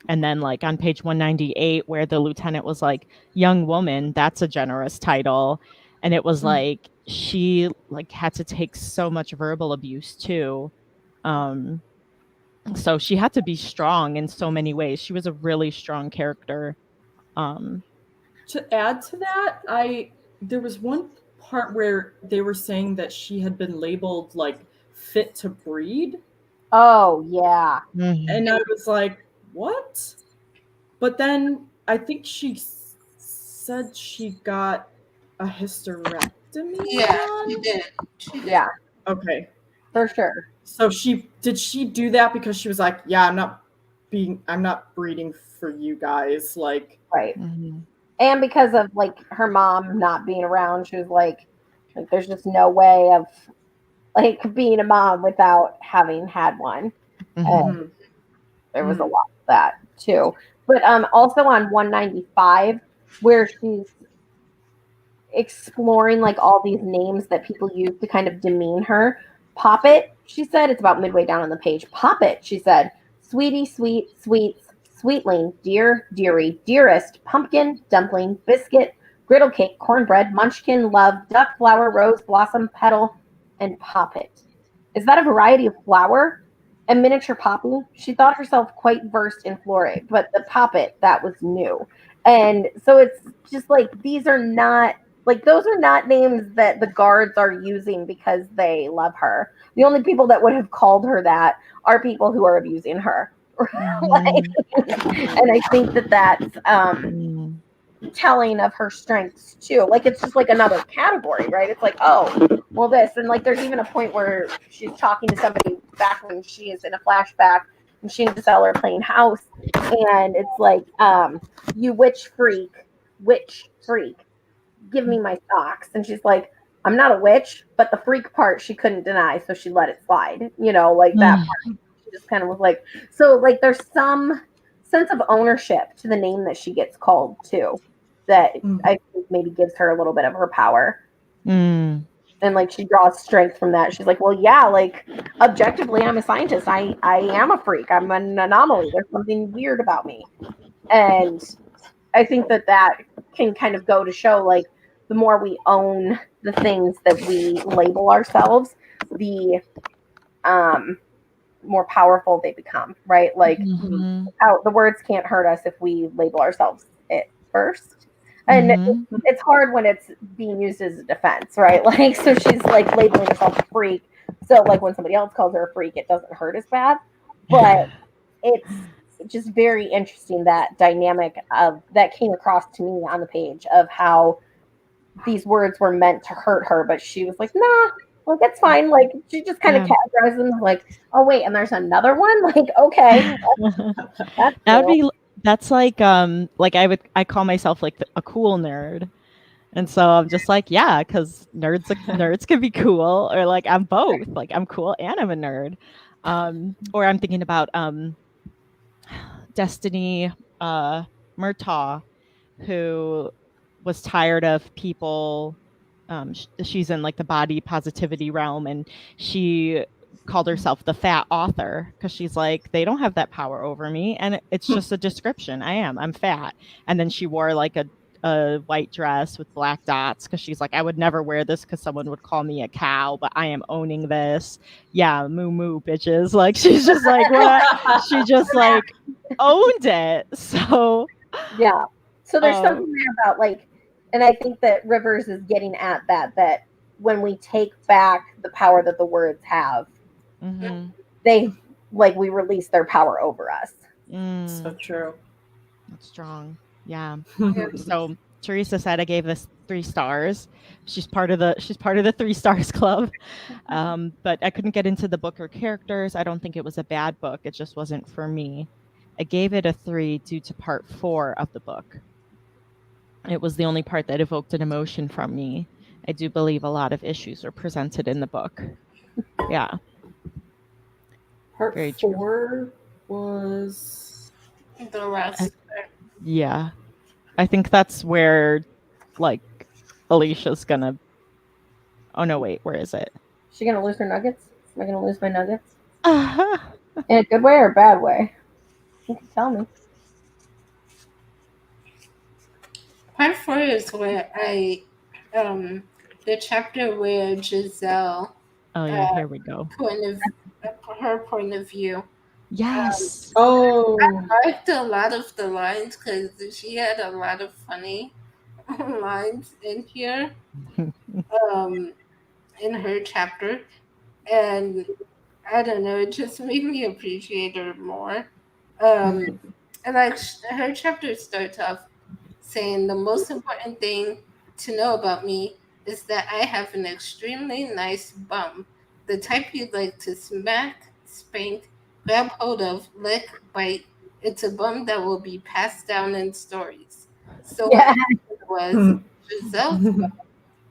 [SPEAKER 1] And then, like, on page 198, where the lieutenant was like, young woman, that's a generous title. And it was like, she, like, had to take so much verbal abuse too. So she had to be strong in so many ways. She was a really strong character.
[SPEAKER 4] To add to that, there was one part where they were saying that she had been labeled, like, fit to breed.
[SPEAKER 3] Oh yeah.
[SPEAKER 4] And I was like, what? But then I think she said she got a hysterectomy.
[SPEAKER 2] Yeah, she did.
[SPEAKER 3] Yeah.
[SPEAKER 4] Okay.
[SPEAKER 3] For sure.
[SPEAKER 4] So did she do that because she was like, yeah, I'm not breeding for you guys, like,
[SPEAKER 3] right. And because of, like, her mom not being around, she was like there's just no way of, like, being a mom without having had one. And there was a lot of that too. But also on 195, where she's exploring, like, all these names that people use to kind of demean her. Poppet, she said, it's about midway down on the page. Poppet, she said, sweetie, sweet, sweets, sweetling, dear, dearie, dearest, pumpkin, dumpling, biscuit, griddle cake, cornbread, munchkin, love, duck, flower, rose, blossom, petal, and poppet. Is that a variety of flower? A miniature poppy? She thought herself quite versed in flora, but the poppet, that was new. And so it's just like, these are not, like, those are not names that the guards are using because they love her. The only people that would have called her that are people who are abusing her. Like, and I think that that's telling of her strengths too. Like, it's just like another category, right? It's like, oh, well, this. And like, there's even a point where she's talking to somebody back when she is in a flashback and she and Giselle are playing house. And it's like, you witch freak, give me my socks. And she's like, I'm not a witch, but the freak part she couldn't deny, so she let it slide. You know, like that part. She just kind of was like, so like there's some sense of ownership to the name that she gets called too, that I think maybe gives her a little bit of her power. And like she draws strength from that. She's like, well, yeah, like objectively, I'm a scientist. I am a freak. I'm an anomaly. There's something weird about me. And I think that can kind of go to show, like, the more we own the things that we label ourselves, the more powerful they become, right? Like, how the words can't hurt us if we label ourselves it first. And it's hard when it's being used as a defense, right? Like, so she's like labeling herself a freak. So like when somebody else calls her a freak, it doesn't hurt as bad. But it's just very interesting, that dynamic of that came across to me on the page of how these words were meant to hurt her, but she was like, nah, like it's fine. Like she just kind of categorized them like, oh wait, and there's another one. Like, okay,
[SPEAKER 1] that's like I call myself like a cool nerd. And so I'm just like, yeah, because nerds can be cool, or like I'm both. Like I'm cool and I'm a nerd. Or I'm thinking about Destiny Murtaugh, who was tired of people. She's in like the body positivity realm, and she called herself the fat author because she's like, they don't have that power over me, and it's just a description. I'm fat. And then she wore like a white dress with black dots because she's like, I would never wear this because someone would call me a cow, but I am owning this. Yeah, moo moo bitches. Like she's just like, what? She just like owned it. So
[SPEAKER 3] yeah. So there's something there about like, and I think that Rivers is getting at that when we take back the power that the words have, they like we release their power over us.
[SPEAKER 4] So true.
[SPEAKER 1] That's strong. Yeah. So Teresa said I gave this 3 stars. She's part of the 3 stars club. But I couldn't get into the book or characters. I don't think it was a bad book. It just wasn't for me. I gave it a 3 due to part 4 of the book. It was the only part that evoked an emotion from me. I do believe a lot of issues are presented in the book. Yeah.
[SPEAKER 4] Part 4 was
[SPEAKER 2] the last.
[SPEAKER 1] Yeah. I think that's where, like, Alicia's gonna... Oh, no, wait. Where is it?
[SPEAKER 3] Is she gonna lose her nuggets? Am I gonna lose my nuggets? In a good way or a bad way? You can tell me.
[SPEAKER 2] Part 4 is where the chapter where Giselle.
[SPEAKER 1] Oh, yeah, here we go.
[SPEAKER 2] Her point of view.
[SPEAKER 1] Yes.
[SPEAKER 2] I liked a lot of the lines because she had a lot of funny lines in here, in her chapter, and I don't know, it just made me appreciate her more. And like her chapter starts off saying, the most important thing to know about me is that I have an extremely nice bum, the type you'd like to smack, spank, grab hold of, lick, bite. It's a bum that will be passed down in stories. So what was Giselle's bum.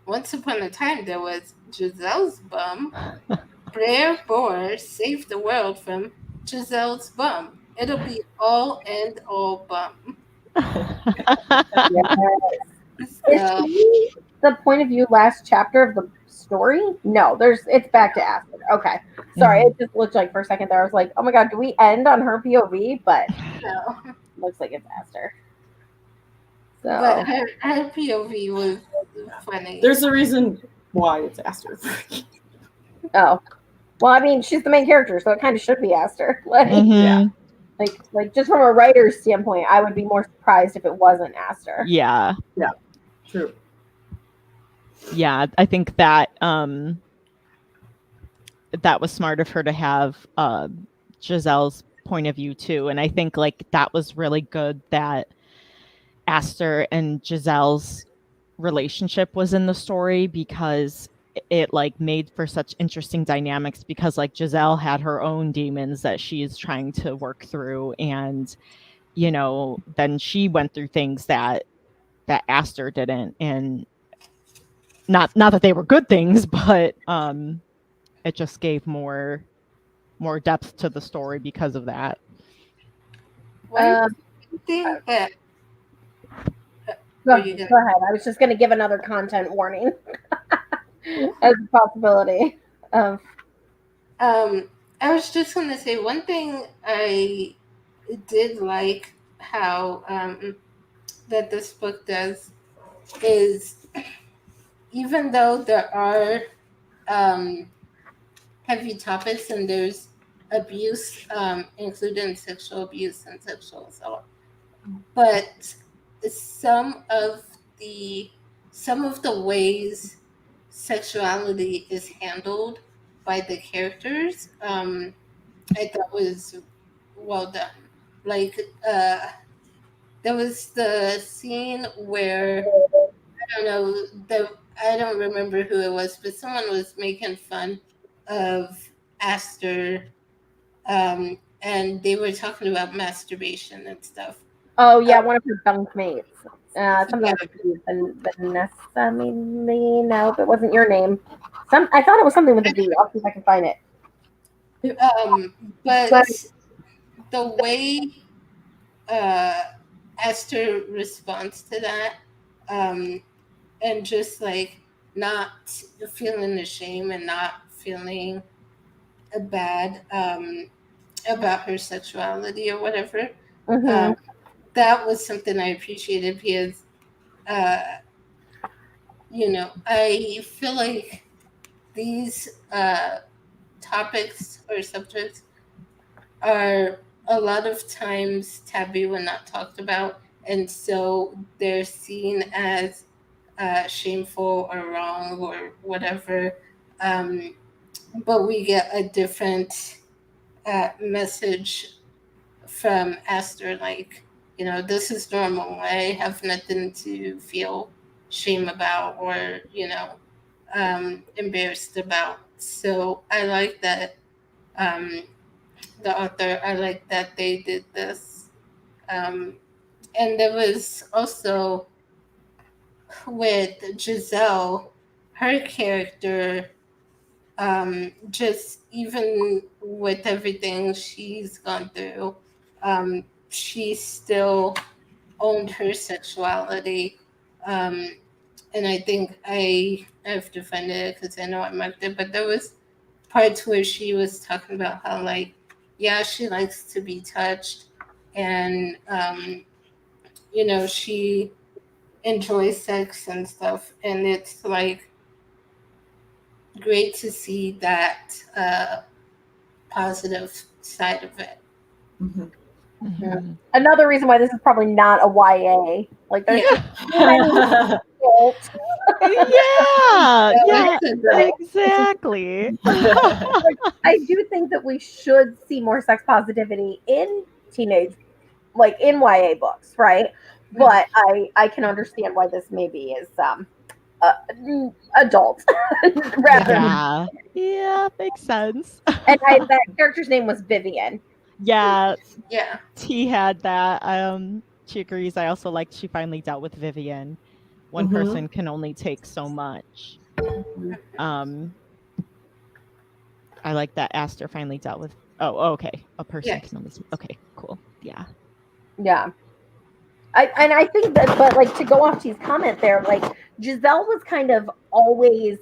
[SPEAKER 2] Once upon a time, there was Giselle's bum. Blair Bohr saved the world from Giselle's bum. It'll be all and all bum.
[SPEAKER 3] Is she the point of view last chapter of the story? No, it's back to Acid. Okay. Sorry, it just looked like for a second there I was like, oh my god, do we end on her POV? But no. Looks like it's Aster.
[SPEAKER 2] But
[SPEAKER 3] So
[SPEAKER 2] her POV was funny.
[SPEAKER 4] There's a reason why it's Aster.
[SPEAKER 3] oh. Well, I mean, she's the main character, so it kind of should be Aster.
[SPEAKER 4] Yeah.
[SPEAKER 3] Like just from a writer's standpoint, I would be more surprised if it wasn't Aster.
[SPEAKER 1] Yeah.
[SPEAKER 4] True.
[SPEAKER 1] Yeah, I think that that was smart of her to have Giselle's point of view too. And I think like that was really good that Aster and Giselle's relationship was in the story, because it like made for such interesting dynamics, because like Giselle had her own demons that she's trying to work through, and you know, then she went through things that Aster didn't, and not that they were good things, but it just gave more depth to the story because of that.
[SPEAKER 2] One thing that
[SPEAKER 3] Go ahead. I was just going to give another content warning as a possibility.
[SPEAKER 2] I was just going to say one thing I did like how that this book does is, even though there are heavy topics and there's abuse, including sexual abuse and sexual assault, but some of the ways sexuality is handled by the characters, I thought was well done. Like there was the scene where I don't remember who it was, but someone was making fun of Aster, and they were talking about masturbation and stuff.
[SPEAKER 3] Oh yeah, one of her bunkmates. Something like Vanessa, maybe. No, it wasn't your name. I thought it was something with a V. I'll see if I can find it.
[SPEAKER 2] But the way Aster responds to that, and just like not feeling ashamed and not feeling bad about her sexuality or whatever, that was something I appreciated, because I feel like these topics or subjects are a lot of times taboo and not talked about, and so they're seen as shameful or wrong or whatever, but we get a different message from Aster, like, this is normal. I have nothing to feel shame about or embarrassed about. So I like that the author, I like that they did this. And there was also with Giselle, her character, just even with everything she's gone through, she still owned her sexuality. And I think I've defended it because I know I marked it, but there was parts where she was talking about how, like, yeah, she likes to be touched, and she enjoys sex and stuff, and it's like great to see that positive side of it.
[SPEAKER 3] Another reason why this is probably not a YA. Like there's
[SPEAKER 1] yeah, exactly.
[SPEAKER 3] I do think that we should see more sex positivity in teenage, like in YA books, right? But I can understand why this maybe is adult rather.
[SPEAKER 1] Yeah, makes sense.
[SPEAKER 3] And that character's name was Vivian.
[SPEAKER 1] Yeah.
[SPEAKER 2] Yeah.
[SPEAKER 1] T had that. She agrees. I also liked she finally dealt with Vivian. One person can only take so much. I like that Aster finally dealt with. Oh, okay. A person can only. Okay, cool. Yeah.
[SPEAKER 3] Yeah. I think that, but like to go off T's comment there, like Giselle was kind of always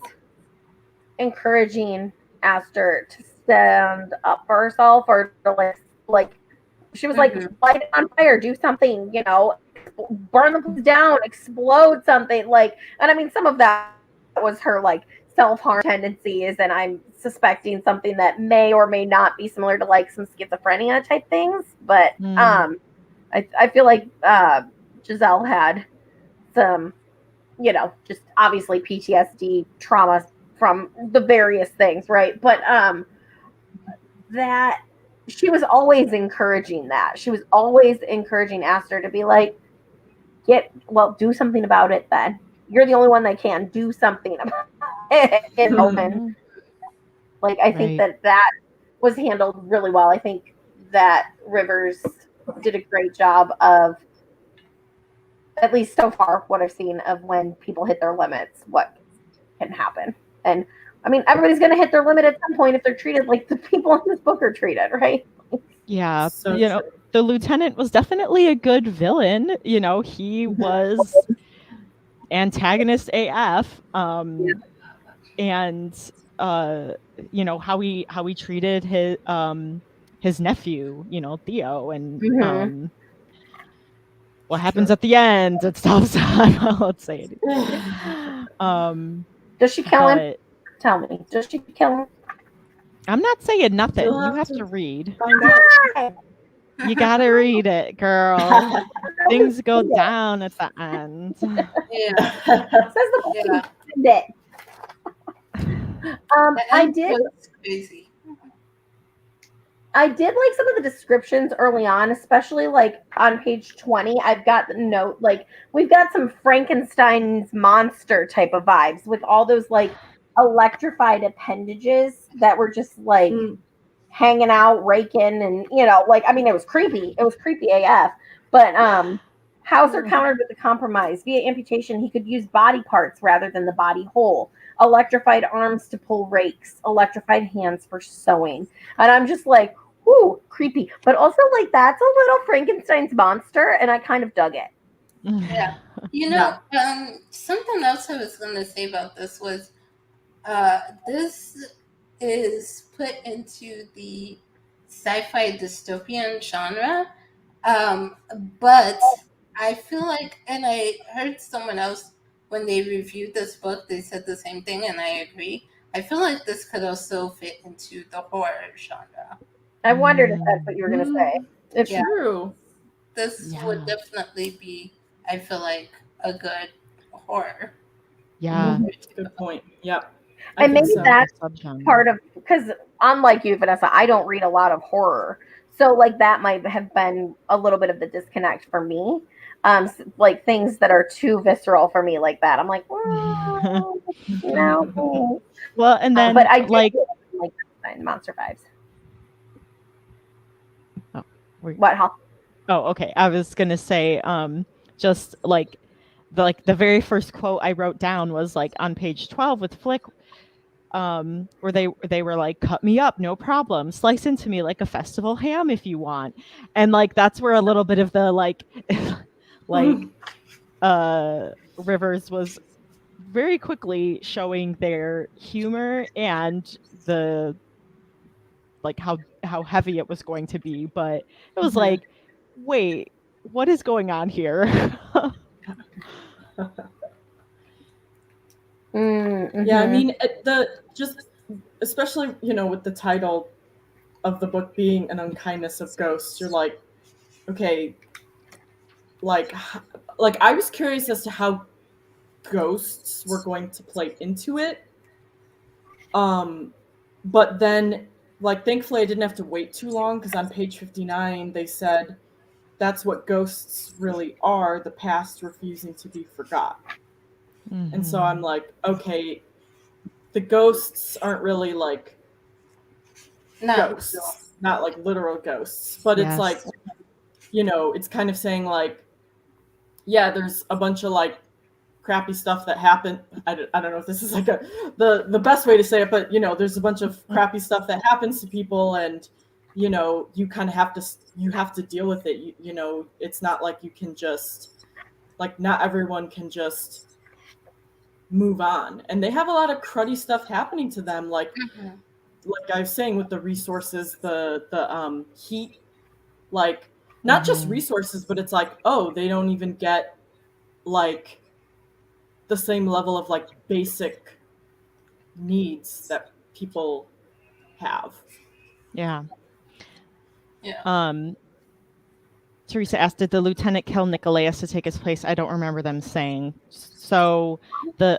[SPEAKER 3] encouraging Aster to stand up for herself, or to like she was like, light it on fire, do something, burn the place down, explode something, like, and I mean, some of that was her like self-harm tendencies, and I'm suspecting something that may or may not be similar to like some schizophrenia type things, but I feel like Giselle had some, just obviously PTSD trauma from the various things, right? But that she was always encouraging that. She was always encouraging Aster to be like, do something about it then. You're the only one that can do something about it. And like, I think that was handled really well. I think that Rivers did a great job of, at least so far, what I've seen of when people hit their limits, what can happen. And I mean, everybody's going to hit their limit at some point if they're treated like the people in this book are treated, right?
[SPEAKER 1] Yeah. So the lieutenant was definitely a good villain. He was antagonist AF. And how he treated his nephew, Theo, and what happens at the end and stuff. So I won't say it.
[SPEAKER 3] Does she kill him? Tell me. Does she kill him?
[SPEAKER 1] I'm not saying nothing. You have to read. You gotta read it, girl. Things go down at the end.
[SPEAKER 2] Yeah.
[SPEAKER 3] Says the book. I did.
[SPEAKER 2] Crazy.
[SPEAKER 3] I did like some of the descriptions early on, especially like on page 20. I've got the note, like, we've got some Frankenstein's monster type of vibes with all those like electrified appendages that were just like hanging out, raking, and like, I mean, it was creepy. It was creepy AF. But Hauser countered with the compromise. Via amputation, he could use body parts rather than the body whole. Electrified arms to pull rakes, electrified hands for sewing. And I'm just like, ooh, creepy. But also, like, that's a little Frankenstein's monster, and I kind of dug it.
[SPEAKER 2] Yeah. Something else I was going to say about this was this is put into the sci-fi dystopian genre. But I feel like, and I heard someone else when they reviewed this book, they said the same thing, and I agree. I feel like this could also fit into the horror genre.
[SPEAKER 3] I wondered if that's what you were going to say.
[SPEAKER 4] It's true.
[SPEAKER 2] This would definitely be, I feel like, a good horror.
[SPEAKER 1] Yeah.
[SPEAKER 4] Good point. Yep.
[SPEAKER 3] And maybe that's part of, because unlike you, Vanessa, I don't read a lot of horror. So like that might have been a little bit of the disconnect for me. Like things that are too visceral for me like that. I'm like, well, no.
[SPEAKER 1] Well, and then
[SPEAKER 3] but I like monster vibes.
[SPEAKER 1] Oh,
[SPEAKER 3] what? Huh?
[SPEAKER 1] Oh, okay. I was gonna say, just like the very first quote I wrote down was like on page 12 with Flick, where they were like, cut me up, no problem, slice into me like a festival ham if you want. And like that's where a little bit of the like Rivers was very quickly showing their humor and the like how heavy it was going to be, but it was like, wait, what is going on here?
[SPEAKER 4] Yeah, I mean, especially with the title of the book being An Unkindness of Ghosts, you're like, okay, like I was curious as to how ghosts were going to play into it, but then like thankfully I didn't have to wait too long, because on page 59 they said that's what ghosts really are, the past refusing to be forgot. And so I'm like, okay, the ghosts aren't really like ghosts, not like literal ghosts, but it's like, it's kind of saying like, yeah, there's a bunch of like crappy stuff that happened. I don't know if this is like the best way to say it, but there's a bunch of crappy stuff that happens to people, and you kind of have to deal with it. It's not like you can just, like, not everyone can just move on, and they have a lot of cruddy stuff happening to them, like I was saying with the resources, the heat, like not just resources, but it's like, oh, they don't even get like the same level of like basic needs that people have.
[SPEAKER 1] Yeah.
[SPEAKER 2] Yeah.
[SPEAKER 1] Teresa asked, did the lieutenant kill Nicolaus to take his place? I don't remember them saying. So the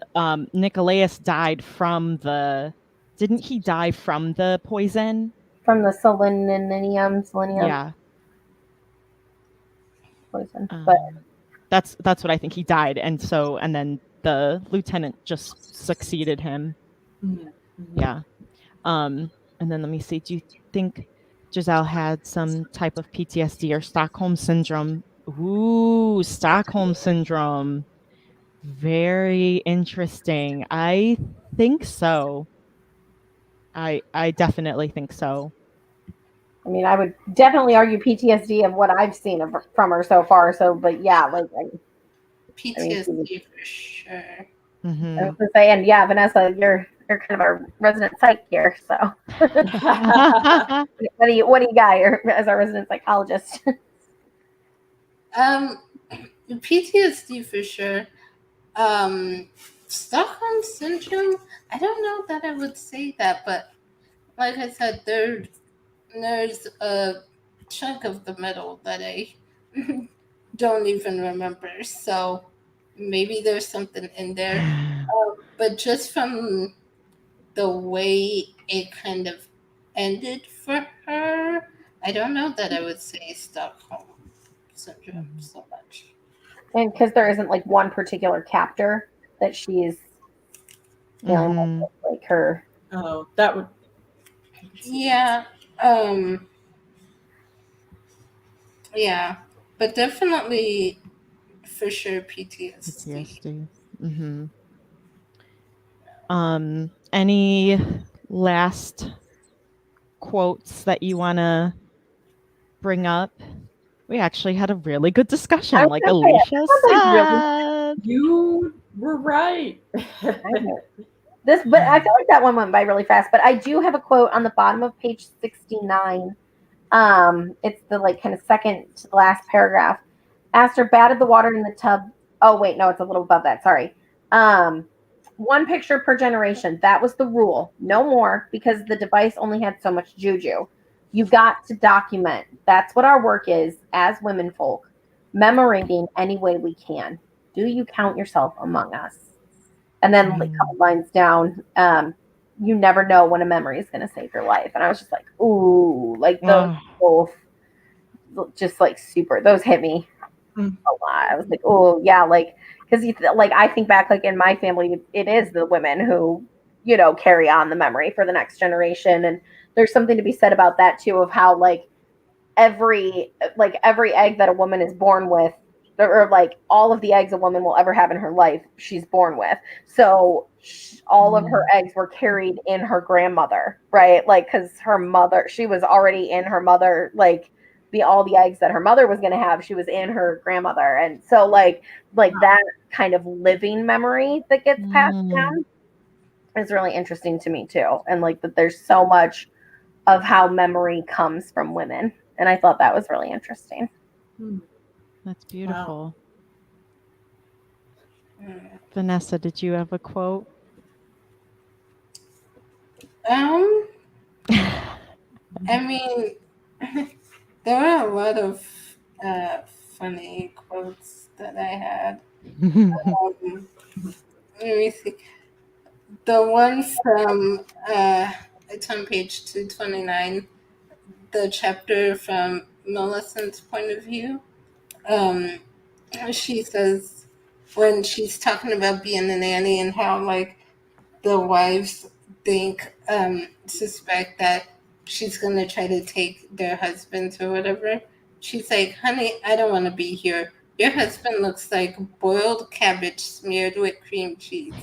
[SPEAKER 1] Nicolaus died from didn't he die from the poison?
[SPEAKER 3] From the selenium
[SPEAKER 1] Yeah.
[SPEAKER 3] poison. But
[SPEAKER 1] That's what I think. He died, and then the lieutenant just succeeded him.
[SPEAKER 4] Mm-hmm.
[SPEAKER 1] Yeah. And then let me see. Do you think Giselle had some type of PTSD or Stockholm syndrome? Ooh, Stockholm syndrome. Very interesting. I think so. I definitely think so.
[SPEAKER 3] I mean, I would definitely argue PTSD of what I've seen from her so far. So, but yeah, like
[SPEAKER 2] PTSD for sure.
[SPEAKER 1] Mm-hmm.
[SPEAKER 3] I was gonna say, and yeah, Vanessa, you're kind of our resident psych here. So, what do you got as our resident psychologist?
[SPEAKER 2] PTSD for sure. Stockholm syndrome. I don't know that I would say that, but like I said, there's a chunk of the middle that I don't even remember. So maybe there's something in there. But just from the way it kind of ended for her, I don't know that I would say Stockholm syndrome so much.
[SPEAKER 3] And because there isn't like one particular chapter that she's dealing with, like her.
[SPEAKER 4] Oh, that would.
[SPEAKER 2] Yeah. Yeah. But definitely for sure PTSD.
[SPEAKER 1] Mm-hmm. Any last quotes that you want to bring up? We actually had a really good discussion, like Alicia said.
[SPEAKER 4] You were right.
[SPEAKER 3] But I feel like that one went by really fast. But I do have a quote on the bottom of page 69. It's the like kind of second to the last paragraph. Aster batted the water in the tub. Oh wait, no, it's a little above that. Sorry. One picture per generation. That was the rule. No more, because the device only had so much juju. You got to document. That's what our work is as women folk. Memorating any way we can. Do you count yourself among us? And then like a couple lines down, you never know when a memory is going to save your life. And I was just like, ooh, like those both just like super, those hit me a lot. I was like, oh yeah, like, because like I think back, like in my family, it is the women who, you know, carry on the memory for the next generation. And there's something to be said about that too, of how like every egg that a woman is born with, or like all of the eggs a woman will ever have in her life, she's born with. So all of her eggs were carried in her grandmother, right? Like, because her mother, she was already in her mother, like all the eggs that her mother was going to have, she was in her grandmother. And so like that kind of living memory that gets passed down is really interesting to me too. And like that there's so much of how memory comes from women. And I thought that was really interesting.
[SPEAKER 1] That's beautiful. Wow. Vanessa, did you have a quote?
[SPEAKER 2] I mean, there are a lot of funny quotes that I had. Let me see. The one from it's on page 229, the chapter from Millicent's point of view. She says, when she's talking about being a nanny and how like the wives suspect that she's gonna try to take their husbands or whatever. She's like, honey, I don't want to be here. Your husband looks like boiled cabbage smeared with cream cheese.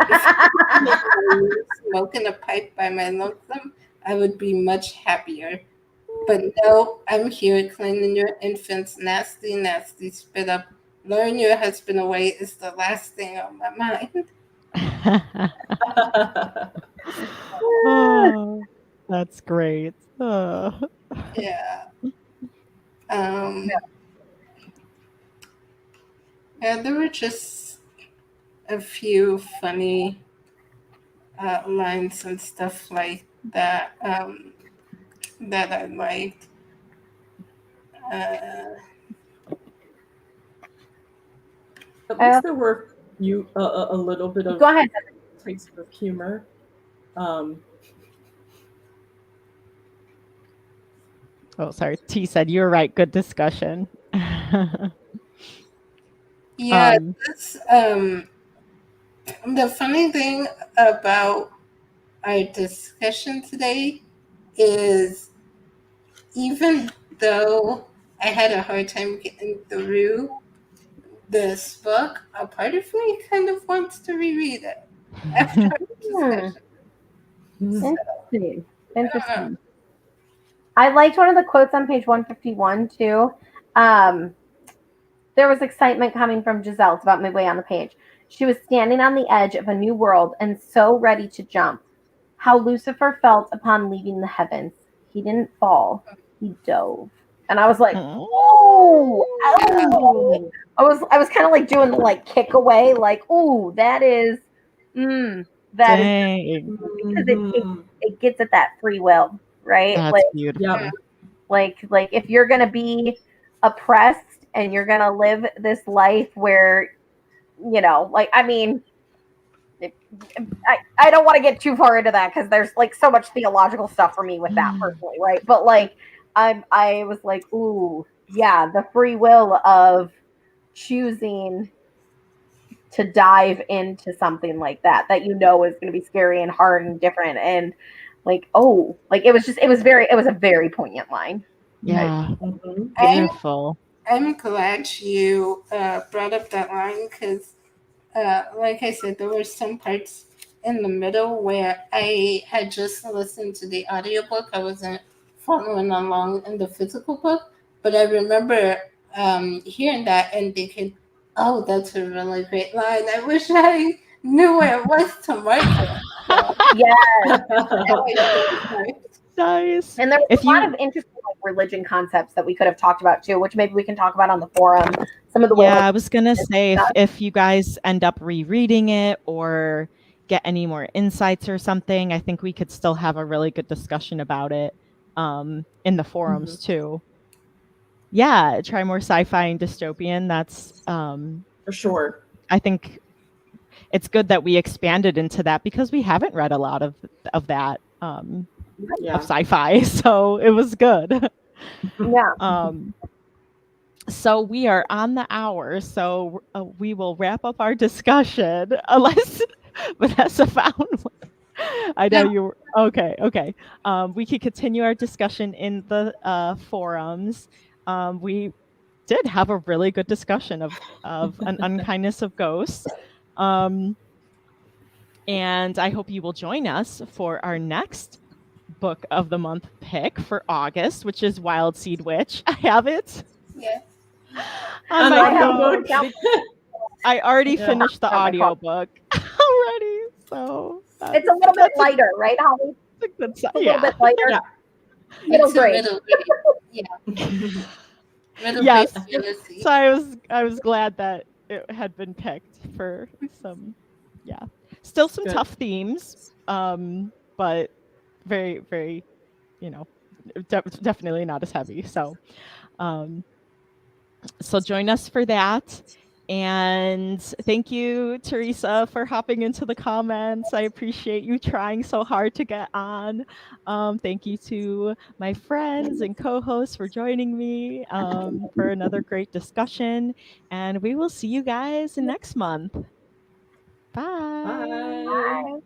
[SPEAKER 2] If you were smoking a pipe by my lonesome, I would be much happier. But no, I'm here cleaning your infant's nasty, nasty spit up. Luring your husband away is the last thing on my mind.
[SPEAKER 1] Oh, that's great. Oh.
[SPEAKER 2] Yeah. Yeah, there were just a few funny lines and stuff like that that I liked.
[SPEAKER 4] At least there were a little bit of
[SPEAKER 3] Go ahead.
[SPEAKER 4] taste of humor.
[SPEAKER 1] Oh, sorry. T said you're right. Good discussion.
[SPEAKER 2] Yeah, this, the funny thing about our discussion today is even though I had a hard time getting through this book, a part of me kind of wants to reread it after our discussion.
[SPEAKER 3] Interesting. Interesting. I liked one of the quotes on page 151 too. There was excitement coming from Giselle. It's about midway on the page. She was standing on the edge of a new world and so ready to jump. How Lucifer felt upon leaving the heavens. He didn't fall. He dove. And I was like, oh, I was kind of like doing the like kick away, like, oh, that is, that is, because it gets at that free will, right?
[SPEAKER 1] That's
[SPEAKER 3] like,
[SPEAKER 1] beautiful.
[SPEAKER 3] Like if you're gonna be oppressed and you're gonna live this life where, like, I mean, I don't want to get too far into that because there's like so much theological stuff for me with that personally, right? But like I was like, ooh, yeah, the free will of choosing to dive into something like that is going to be scary and hard and different, and like, oh, like it was a very poignant line.
[SPEAKER 1] Yeah. Beautiful.
[SPEAKER 2] I'm glad you brought up that line because like I said, there were some parts in the middle where I had just listened to the audiobook. I wasn't following along in the physical book, but I remember hearing that and thinking, oh, that's a really great line. I wish I knew where it was to mark it. So,
[SPEAKER 1] nice.
[SPEAKER 3] And there was a lot of interesting like religion concepts that we could have talked about too, which maybe we can talk about on the forum. Some of the
[SPEAKER 1] I was gonna say if you guys end up rereading it or get any more insights or something, I think we could still have a really good discussion about it in the forums too. Yeah, try more sci-fi and dystopian. That's
[SPEAKER 4] for sure.
[SPEAKER 1] I think it's good that we expanded into that because we haven't read a lot of that of sci-fi, so it was good.
[SPEAKER 3] Yeah.
[SPEAKER 1] So we are on the hour, so we will wrap up our discussion unless Vanessa found one. I know you were okay. We could continue our discussion in the forums. We did have a really good discussion of an unkindness of ghosts. And I hope you will join us for our next book of the month pick for August, which is Wild Seed Witch. I have it.
[SPEAKER 2] Yes.
[SPEAKER 1] On my phone. I already finished the audiobook already, so
[SPEAKER 3] it's a little bit lighter, right, Holly?
[SPEAKER 1] It's
[SPEAKER 3] a little bit lighter. Middle grade.
[SPEAKER 1] Yes. So I was glad that it had been picked for some, still some tough themes, but very, very, definitely not as heavy. So, so join us for that. And thank you, Teresa, for hopping into the comments. I appreciate you trying so hard to get on. Thank you to my friends and co-hosts for joining me for another great discussion. And we will see you guys next month. Bye.
[SPEAKER 3] Bye.